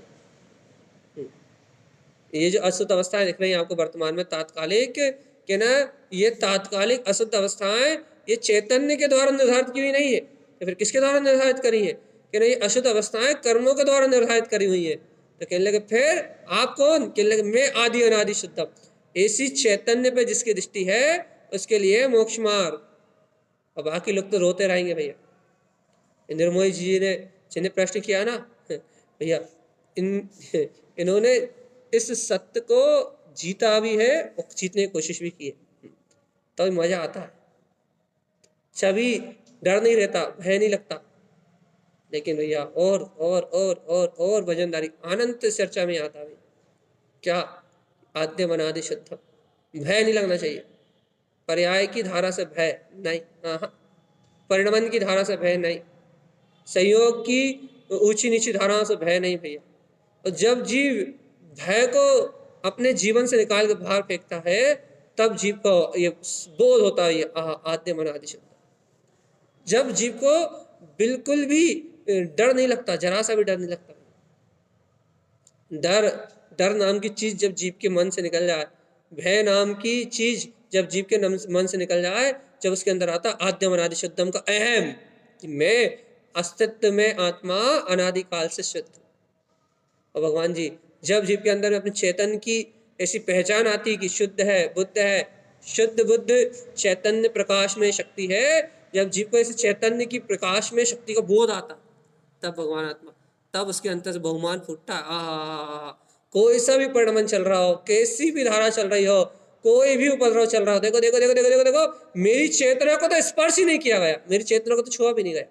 ये जो अशुद्ध अवस्थाएं दिख रही हैं आपको वर्तमान में तात्कालिक, कि ना ये तात्कालिक अशुद्ध अवस्थाएं ये चैतन्य के द्वारा निर्धारित की हुई नहीं है। तो फिर किसके द्वारा निर्धारित करी है? कि नहीं, ये अशुद्ध अवस्थाएं कर्मों के द्वारा निर्धारित करी हुई है। तो कहने लगे फिर आप कौन? कहने लगे मैं आदि अनादि शुद्धम। ऐसी चैतन्य पे जिसकी दृष्टि है उसके लिए मोक्ष मार्ग। और बाकी लोग तो रोते रहेंगे भैया। निर्मोही जी ने जिन्हें प्रश्न किया ना भैया, इन्होंने इस सत्य को जीता भी है और जीतने की कोशिश भी की है, तो मजा आता है। सभी डर नहीं रहता, भय नहीं लगता। लेकिन भैया और वजनदारी अनंत चर्चा में आता है। क्या? आद्य अनादि शुद्ध, भय नहीं लगना चाहिए। पर्याय की धारा से भय नहीं, परिणमन की धारा से भय नहीं, संयोग की ऊंची नीची धाराओं से भय नहीं भैया। और जब जीव भय को अपने जीवन से निकाल के बाहर फेंकता है, तब जीव को ये बोध होता है, ये आद्यम अनादि शुद्ध। जब जीव को बिल्कुल भी डर नहीं लगता, जरा सा भी डर नहीं लगता। डर डर नाम की चीज जब जीव के मन से निकल जाए, भय नाम की चीज जब जीव के मन से निकल जाए, जब उसके अंदर आता आद्यम अनादि शुद्धम का अहम, कि मैं अस्तित्व में आत्मा अनादिकाल से शुद्ध। और भगवान जी जब जीव के अंदर में अपने चैतन्य की ऐसी पहचान आती कि शुद्ध है, बुद्ध है, शुद्ध बुद्ध चैतन्य प्रकाश में शक्ति है, जब जीव को ऐसे चैतन्य की प्रकाश में शक्ति का बोध आता, तब भगवान आत्मा, तब उसके अंतर से बहुमान फूटता। कोई सा भी परिणमन चल रहा हो, कैसी भी धारा चल रही हो, कोई भी उपद्रव चल रहा हो, देखो देखो देखो देखो देखो देखो, मेरी चेतना को तो स्पर्श ही नहीं किया गया, मेरी चेतना को तो छुआ भी नहीं गया,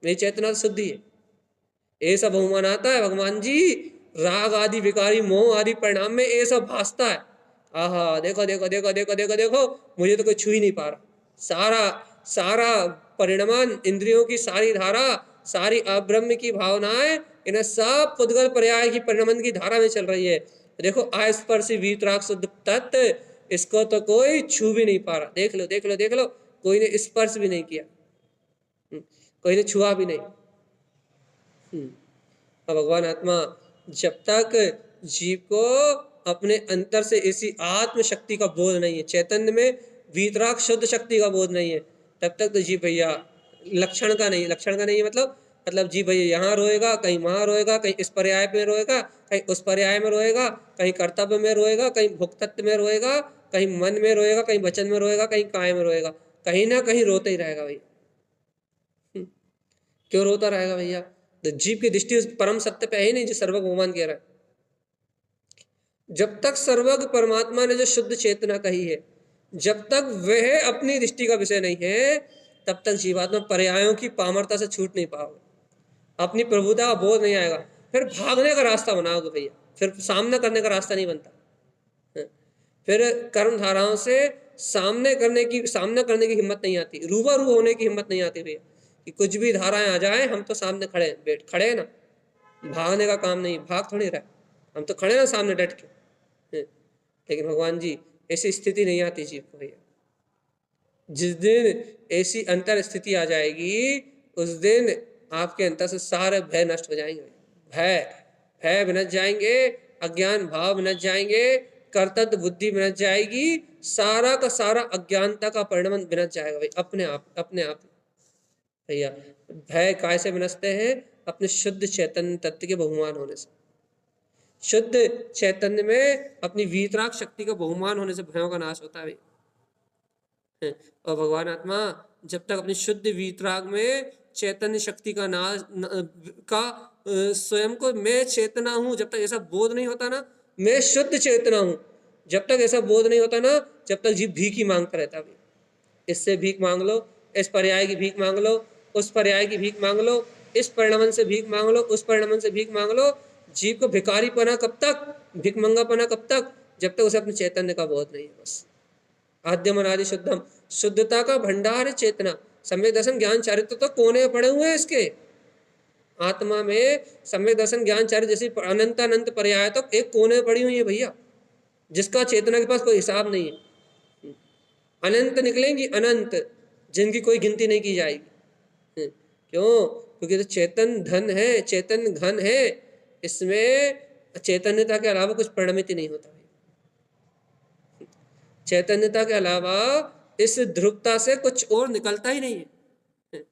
मेरी चेतना तो शुद्धि है। ऐसा बहुमान आता है भगवान जी, राग आदि विकारी मोह आदि परिणाम में ये सब भासता है। देखो देखो देखो देखो देखो देखो, मुझे तो कोई छू ही नहीं पा रहा। सारा सारा परिणमन, इंद्रियों की सारी धारा, सारी अब्रह्म की भावनाएं, इन्हें सब पुद्गल पर्याय की परिणमन की धारा में चल रही है। देखो अस्पर्शी वीतराग शुद्ध तत्व, इसको तो कोई छू भी नहीं पा रहा। देख लो देख लो देख लो, कोई ने स्पर्श भी नहीं किया, कोई ने छुआ भी नहीं। और भगवान आत्मा जब तक जीव को अपने अंतर से ऐसी आत्म शक्ति का बोध नहीं है, चैतन्य में वीतराग शुद्ध शक्ति का बोध नहीं है, तब तक तो जीव भैया लक्षण का नहीं, लक्षण का नहीं मतलब जीव भैया यहाँ रोएगा, कहीं वहां रोएगा, कहीं इस पर्याय में रोएगा, कहीं उस पर्याय में रोएगा, कहीं कर्तव्य में रोएगा, कहीं भोक्तत्व में रोएगा, कहीं मन में रोएगा, कहीं वचन में रोएगा, कहीं काय में रोएगा, कहीं ना कहीं रोते ही रहेगा भैया। क्यों रोता रहेगा भैया? तो जीव की दृष्टि उस परम सत्य पे है ही नहीं जो सर्वज्ञ भगवान कह रहा है। जब तक सर्वज्ञ परमात्मा ने जो शुद्ध चेतना कही है, जब तक वह अपनी दृष्टि का विषय नहीं है, तब तक जीवात्मा पर्यायों की पामरता से छूट नहीं पाओगे, अपनी प्रभुता का बोध नहीं आएगा। फिर भागने का रास्ता बनाओगे भैया, फिर सामना करने का रास्ता नहीं बनता, फिर कर्म धाराओं से सामना करने की हिम्मत नहीं आती, रूबरू होने की हिम्मत नहीं आती भैया, कि कुछ भी धाराएं आ जाए हम तो सामने खड़े हैं ना, भागने का काम नहीं, भाग थोड़ी रहा, हम तो खड़े ना सामने डट के। लेकिन भगवान जी ऐसी स्थिति नहीं आती जीव को भैया। जिस दिन ऐसी अंतर स्थिति आ जाएगी, उस दिन आपके अंतर से सारे भय नष्ट हो जाएंगे। भय विनष्ट जाएंगे, अज्ञान भाव विनष्ट जाएंगे, कर्तव्य बुद्धि विनष्ट जाएगी, सारा का सारा अज्ञानता का परिणमन विनष्ट जाएगा भाई, अपने आप भैया। भय काय से विनष्टते हैं? अपने शुद्ध चैतन्य तत्व के बहुमान होने से। शुद्ध चैतन्य में अपनी वीतराग शक्ति का बहुमान होने से भयों का नाश होता है। और भगवान आत्मा जब तक अपनी शुद्ध वीतराग में चैतन्य शक्ति का नाश का स्वयं को मैं चेतना हूं, जब तक ऐसा बोध नहीं होता ना, मैं शुद्ध चेतना हूं, जब तक ऐसा बोध नहीं होता ना, जब तक जीव भीख ही मांगता रहता है। इससे भीख मांग लो, इस पर्याय की भीख मांग लो, उस पर्याय की भीख मांग लो, इस परिणमन से भीख मांग लो, उस परिणमन से भीख मांग लो। जीव को भिखारी पना कब तक, भिखमंगा पना कब तक? जब तक उसे अपने चैतन्य का बोध नहीं है। बस आद्यम अनादि शुद्धम, शुद्धता का भंडार है चेतना। सम्यक दर्शन ज्ञान चारित्र तो कोने पड़े हुए हैं इसके। आत्मा में सम्यक दर्शन ज्ञान चारित्र जैसी अनंत अनंत पर्याय तो एक कोने पड़ी हुई है भैया, जिसका चेतना के पास कोई हिसाब नहीं है। अनंत निकलेंगी, अनंत, जिनकी कोई गिनती नहीं की जाएगी। क्यों? क्योंकि तो चेतन धन है, चेतन घन है, इसमें चैतन्यता के अलावा कुछ परिणमित नहीं होता। चैतन्यता के अलावा इस ध्रुवता से कुछ और निकलता ही नहीं है।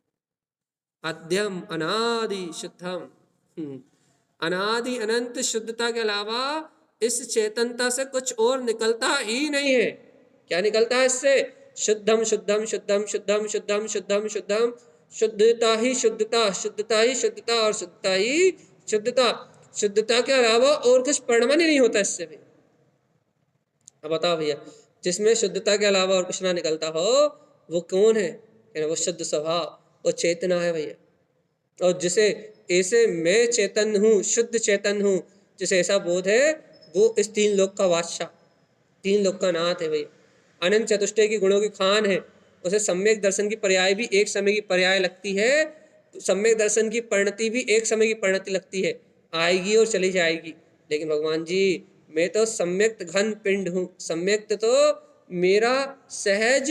आद्यम अनादि शुद्धम, अनादि अनंत शुद्धता के अलावा इस चेतनता से कुछ और निकलता ही नहीं है। क्या निकलता है इससे? शुद्धम शुद्धम शुद्धम शुद्धम शुद्धम शुद्धम शुद्धम, शुद्धता ही शुद्धता, शुद्धता ही शुद्धता और शुद्धता ही शुद्धता। शुद्धता के अलावा और कुछ परिणमन ही नहीं होता इससे भी। अब बताओ भैया, जिसमें शुद्धता के अलावा और कुछ ना निकलता हो, वो कौन है? वो शुद्ध स्वभाव, वो चेतना है भैया। और जिसे ऐसे मैं चेतन हूँ, शुद्ध चेतन हूँ, जिसे ऐसा बोध है, वो इस तीन लोक का बादशाह, तीन लोक का नाथ है भैया। अनंत चतुष्टय की गुणों की खान है। उसे सम्यक दर्शन की पर्याय भी एक समय की पर्याय लगती है, सम्यक दर्शन की परिणति भी एक समय की परिणति लगती है, आएगी और चली जाएगी। लेकिन भगवान जी मैं तो सम्यक्त घन पिंड हूँ, सम्यक्त तो मेरा सहज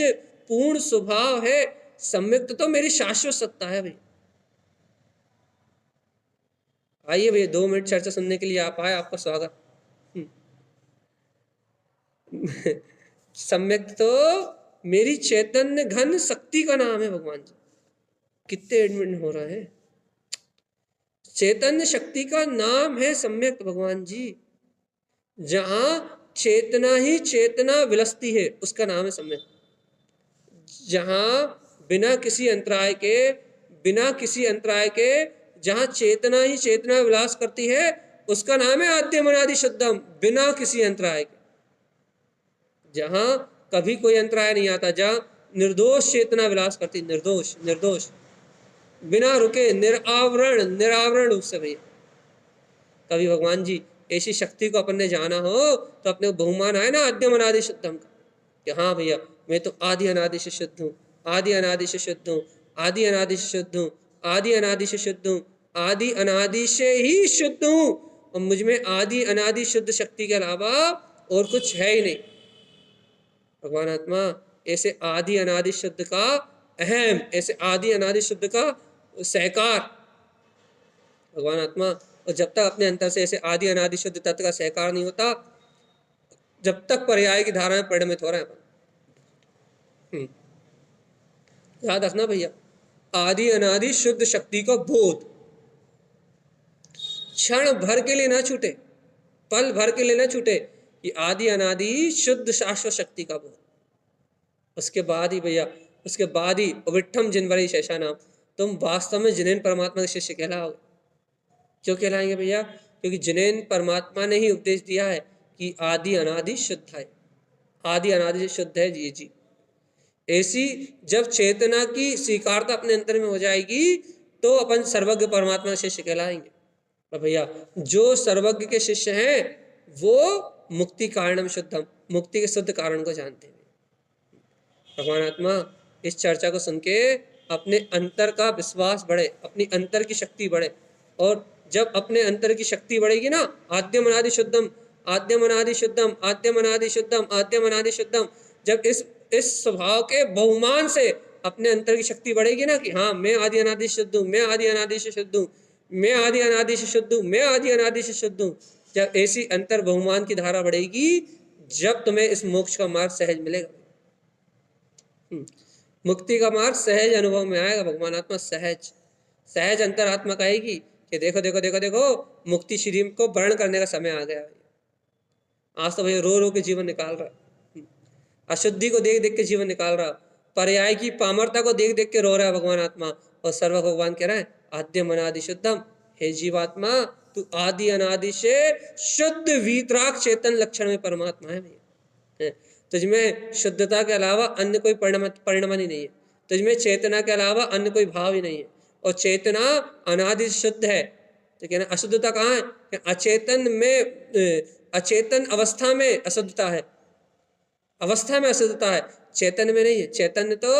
पूर्ण स्वभाव है, सम्यक्त तो मेरी शाश्वत सत्ता है भैया। आइए भैया 2 मिनट चर्चा सुनने के लिए आप आए, आपका स्वागत। सम्यक्त तो मेरी चैतन्य घन शक्ति का नाम है भगवान जी। कितने एडमिट हो रहे हैं, चैतन्य शक्ति का नाम है सम्यक्त भगवान जी। जहां चेतना ही चेतना विलसती है उसका नाम है सम्यक्त। जहां बिना किसी अंतराय के, बिना किसी अंतराय के जहां चेतना ही चेतना विलास करती है उसका नाम है आद्यम अनादि शुद्धम, बिना किसी अंतराय के। जहां कभी कोई अंतराय नहीं आता, जहां निर्दोष चेतना विलास करती, निर्दोष निर्दोष बिना रुके, निरावरण निरावरण रूप से भैया। कभी भगवान जी ऐसी शक्ति को अपन ने जाना हो तो अपने बहुमान आए ना आद्यम अनादि शुद्धम का, कि हाँ भैया मैं तो आदि अनादि से शुद्ध हूँ, आदि अनादि से शुद्ध हूँ, आदि अनादि से शुद्ध हूँ, आदि अनादि से शुद्ध हूँ, आदि अनादि से ही शुद्ध हूँ, और मुझ में आदि अनादि शुद्ध शक्ति के अलावा और कुछ है ही नहीं। भगवान आत्मा ऐसे आदि अनादि शुद्ध का अहम, ऐसे आदि अनादि शुद्ध का सहकार भगवान आत्मा। और जब तक अपने अंतर से ऐसे आदि अनादि शुद्ध तत्व का सहकार नहीं होता, जब तक पर्याय की धारा में परिणमित हो रहे हैं अपन। याद रखना भैया, आदि अनादि शुद्ध शक्ति का बोध क्षण भर के लिए ना छूटे, पल भर के लिए ना छूटे, कि आदि अनादि शुद्ध शाश्वत शक्ति का बोध। उसके बाद ही भैया, उसके बाद ही विठ्ठम जिनवरी शेषा नाम, तुम वास्तव में जिनेन परमात्मा के शिष्य कहलाओगे। क्यों कहलाएंगे भैया? क्योंकि जिनेन परमात्मा ने ही उपदेश दिया है कि आदि अनादि शुद्ध है, आदि अनादि से शुद्ध है ये जी। ऐसी जब चेतना की स्वीकारता अपने अंतर में हो जाएगी तो अपन सर्वज्ञ परमात्मा के शिष्य कहलाएंगे। तो भैया जो सर्वज्ञ के शिष्य हैं वो मुक्ति कारणम शुद्धम, मुक्ति के शुद्ध कारण को जानते हैं। भगवान आत्मा इस चर्चा को सुन के अपने अंतर का विश्वास बढ़े, अपनी अंतर की शक्ति बढ़े, और जब अपने अंतर की शक्ति बढ़ेगी ना, आद्यम अनादि शुद्धम, आद्यम अनादि शुद्धम, आद्यम अनादि शुद्धम, आद्यम अनादि शुद्धम, जब इस स्वभाव के बहुमान से अपने अंतर की शक्ति बढ़ेगी ना, कि हाँ मैं आदि अनादि शुद्ध हूँ, मैं आदि अनादि से शुद्ध हूँ, मैं आदि अनादि से शुद्ध हूँ, मैं आदि अनादि से शुद्ध हूँ, जब ऐसी अंतर बहुमान की धारा बढ़ेगी, जब तुम्हें इस मोक्ष का मार्ग सहज मिलेगा। मुक्ति का मार्ग सहज अनुभव में आएगा। भगवान आत्मा सहज सहज अंतर आत्मा कहेगी कि देखो देखो देखो देखो मुक्ति श्री को वर्ण करने का समय आ गया। आज तो भैया रो रो के जीवन निकाल रहा, अशुद्धि को देख देख के जीवन निकाल रहा, पर्याय की पामरता को देख देख के रो रहा है भगवान आत्मा। और सर्व भगवान कह रहा है आद्यम अनादि शुद्धम, हे जीवात्मा तू आदि अनादि से शुद्ध वीतराग चेतन लक्षण में परमात्मा है भैया। तुझमें शुद्धता के अलावा अन्य कोई परिणमन ही नहीं है, तुझमें चेतना के अलावा अन्य कोई भाव ही नहीं है, और चेतना अनादि शुद्ध है। तो कहना अशुद्धता कहाँ है? अचेतन में, अचेतन अवस्था में अशुद्धता है, अवस्था में अशुद्धता है, चैतन्य में नहीं है। चैतन्य तो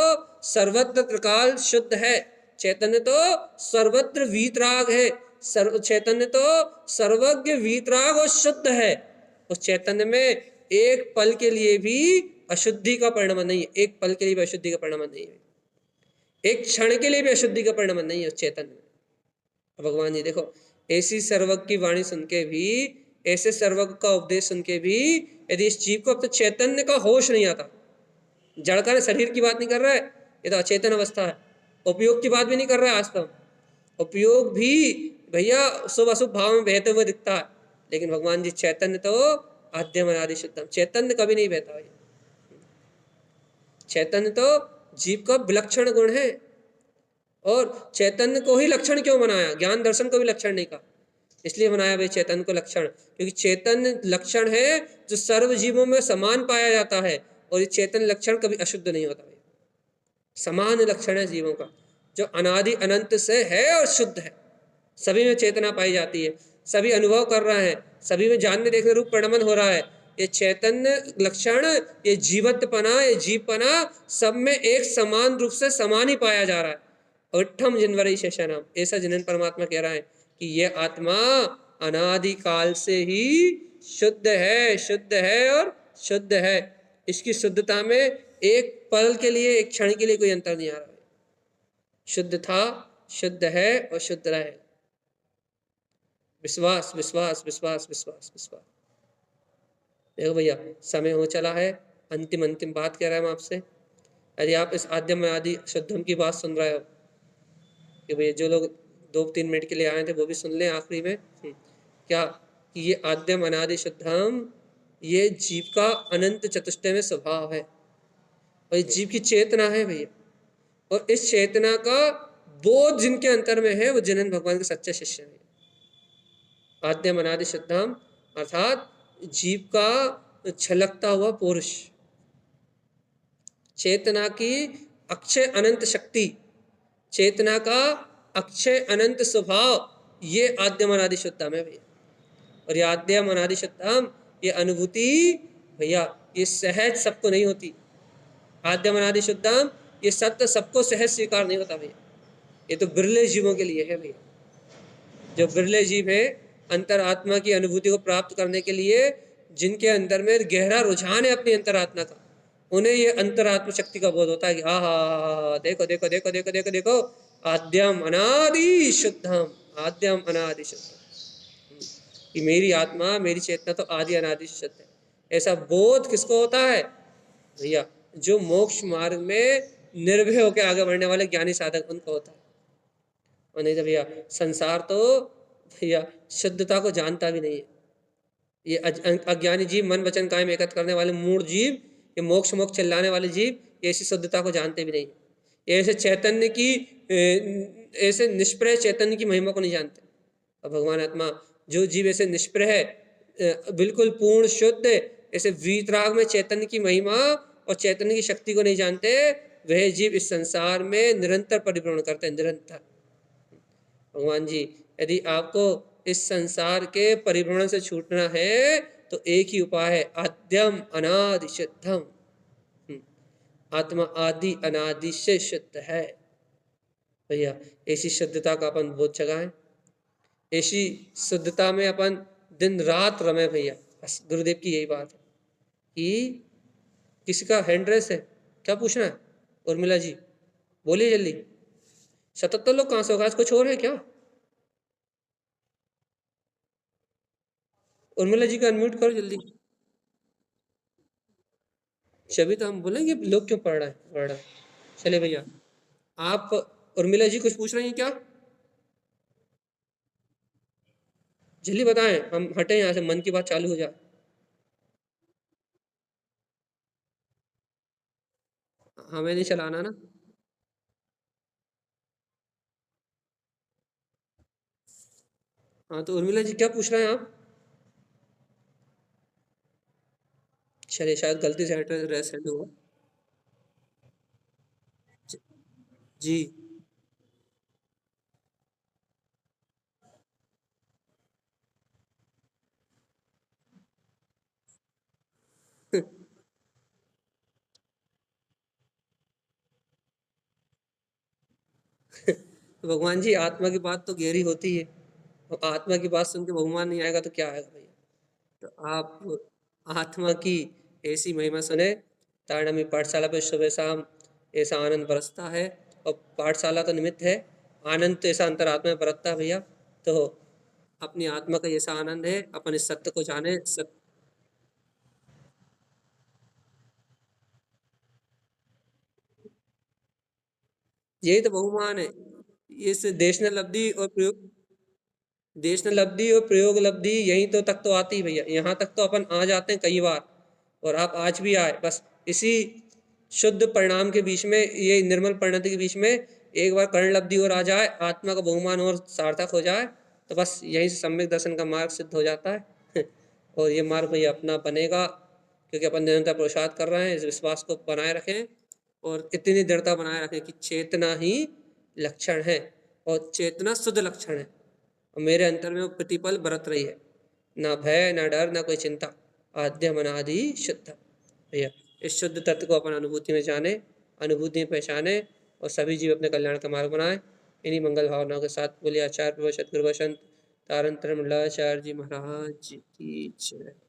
सर्वत्र त्रिकाल शुद्ध है, चैतन्य तो सर्वत्र वीतराग है, चैतन्य तो सर्वज्ञ वीतराग और शुद्ध है। उस चैतन्य में एक पल के लिए भी अशुद्धि का परिणाम नहीं है, एक पल के लिए भी अशुद्धि का परिणाम नहीं है, एक क्षण के लिए भी अशुद्धि का परिणाम नहीं है उस चैतन्य में। भगवान जी देखो ऐसी सर्वज्ञ की वाणी सुन के भी, ऐसे सर्वज्ञ का उपदेश सुन के भी यदि इस जीव को अब तो चैतन्य का होश नहीं आता, जड़ का शरीर की बात नहीं कर रहा है, ये तो अचेतन अवस्था है, उपयोग की बात भी नहीं कर रहा है। आज तो उपयोग भी भैया शुभ अशुभ भाव में बहते हुए दिखता है, लेकिन भगवान जी चैतन्य तो आद्यम अनादि शुद्धम, चैतन्य कभी नहीं बहता भैया। चैतन्य तो जीव का विलक्षण गुण है, और चैतन्य को ही लक्षण क्यों बनाया? ज्ञान दर्शन को भी लक्षण नहीं कहा, इसलिए बनाया भाई चैतन्य को लक्षण, क्योंकि चैतन्य लक्षण है जो सर्व जीवों में समान पाया जाता है, और ये चैतन्य लक्षण कभी अशुद्ध नहीं होता भाई, समान लक्षण है जीवों का, जो अनादि अनंत से है और शुद्ध है। सभी में चेतना पाई जाती है, सभी अनुभव कर रहे हैं, सभी में जानने देखने रूप परिणमन हो रहा है। ये चैतन्य लक्षण, ये जीवत्पना, ये जीवपना सब में एक समान रूप से समान ही पाया जा रहा है। विठ्ठम जिनवरी शेषा नाम, ऐसा जिनन परमात्मा कह रहा है कि ये आत्मा अनादि काल से ही शुद्ध है और शुद्ध है। इसकी शुद्धता में एक पल के लिए, एक क्षण के लिए कोई अंतर नहीं आ रहा है। शुद्ध था, शुद्ध है और शुद्ध रहे। विश्वास विश्वास विश्वास विश्वास विश्वास। देखो भैया, समय हो चला है, अंतिम अंतिम बात कह रहे हैं हम आपसे। यदि आप इस आद्यम अनादि शुद्धम की बात सुन रहे हो, कि भैया जो लोग 2-3 मिनट के लिए आए थे वो भी सुन लें आखिरी में। क्या कि ये आद्यम अनादि शुद्धम, ये जीव का अनंत चतुष्टय में स्वभाव है और ये जीव की चेतना है भैया। और इस चेतना का बोध जिनके अंतर में है वो जिनन भगवान के सच्चे शिष्य हैं। आद्यम अनादि शुद्धम अर्थात जीव का छलकता हुआ पुरुष, चेतना की अक्षय अनंत शक्ति, चेतना का अक्षय अनंत स्वभाव, ये आद्यम अनादि शुद्धम है भैया। और ये आद्यम अनादि शुद्धम, ये अनुभूति भैया ये सहज सबको नहीं होती। आद्यम अनादि शुद्धम ये सत्य सबको सहज स्वीकार नहीं होता भैया। ये तो बिरले जीवों के लिए है भैया। जो बिरले जीव है अंतरात्मा की अनुभूति को प्राप्त करने के लिए, जिनके अंदर में गहरा रुझान है अपनी अंतरात्मा का, उन्हें ये अंतरात्म शक्ति का बोध होता है कि हा देखो देखो देखो देखो देखो देखो आद्यम अनादि शुद्धम, आद्यम अनादि शुद्धम, कि मेरी आत्मा मेरी चेतना तो आदि अनादि शुद्ध है। ऐसा बोध किसको होता है भैया? जो मोक्ष मार्ग में निर्भय होकर आगे बढ़ने वाले ज्ञानी साधक, उनको होता है। और नहीं तो भैया संसार तो भैया शुद्धता को जानता भी नहीं है। ये अज्ञानी जीव, मन वचन कायम एकत्र करने वाले मूढ़ जीव, ये मोक्ष मोक्ष चिल्लाने वाले जीव, ये ऐसी शुद्धता को जानते भी नहीं। ये ऐसे चैतन्य की, ऐसे निष्प्रय चैतन्य की महिमा को नहीं जानते। और भगवान आत्मा, जो जीव ऐसे निष्प्रय है, बिल्कुल पूर्ण शुद्ध, ऐसे वीतराग में चैतन्य की महिमा और चैतन्य की शक्ति को नहीं जानते, वह जीव इस संसार में निरंतर परिभ्रमण करते हैं, निरंतर। भगवान जी, यदि आपको इस संसार के परिभ्रमण से छूटना है तो एक ही उपाय है, आद्यम अनादि शुद्धम। आत्मा आदि अनादि से शुद्ध है भैया। ऐसी शुद्धता का अपन बोध जगाएं, ऐसी शुद्धता में अपन दिन रात रमे भैया। बस गुरुदेव की यही बात है। कि किसी का हैंड रेस है, क्या पूछना है उर्मिला जी? बोलिए जल्दी। 77 लोग कहाँ से होगा? आज कुछ और है क्या? उर्मिला जी का अनम्यूट करो जल्दी। तभी तो हम बोलेंगे लोग क्यों पढ़ रहा है। चले भैया, आप उर्मिला जी कुछ पूछ रही हैं क्या? जल्दी बताएं, हम हटे यहाँ से, मन की बात चालू हो जाए। हमें नहीं चलाना ना। हाँ तो उर्मिला जी क्या पूछ रहे हैं आप? चलिए, शायद गलती से एड्रेस सेंड हुआ। जी। तो भगवान जी, आत्मा की बात तो गहरी होती है, और आत्मा की बात सुन के भगवान नहीं आएगा तो क्या आएगा भैया? तो आप आत्मा की ऐसी महिमा सुने। तारणामी पाठशाला पे सुबह शाम ऐसा आनंद बरसता है, और पाठशाला तो निमित्त है, आनंद तो ऐसा अंतरात्मा में बरसता है भैया। तो अपनी आत्मा का ऐसा आनंद है, अपन इस सत्य को जाने। सत्य, यही तो बहुमान है। इस देशनल लब्धि और प्रयोग, देशनल लब्धि और प्रयोग लब्धि यहीं तो तक तो आती है भैया। यहाँ तक तो अपन आ जाते हैं कई बार, और आप आज भी आए। बस इसी शुद्ध परिणाम के बीच में, ये निर्मल परिणति के बीच में एक बार कर्ण लब्धि और आ जाए, आत्मा का बहुमान और सार्थक हो जाए, तो बस यहीं से सम्यक दर्शन का मार्ग सिद्ध हो जाता है। और ये मार्ग भैया अपना बनेगा, क्योंकि अपन निरंतर पुरुषार्थ कर रहे हैं। इस विश्वास को बनाए रखें, और इतनी दृढ़ता बनाए रखें कि चेतना ही लक्षण है, और चेतना शुद्ध लक्षण है, और मेरे अंतर में वो प्रतिपल बरत रही है। ना भय, ना डर, ना कोई चिंता। आद्यम अनादि शुद्ध भैया। इस शुद्ध तत्व को अपन अनुभूति में जाने, अनुभूति में पहचाने, और सभी जीव अपने कल्याण का मार्ग बनाए। इन्हीं मंगल भावनाओं के साथ बोलिए आचार्य प्रभु सतगुरु बसंत तारंतरम मंडलाचार्य जी महाराज की जय।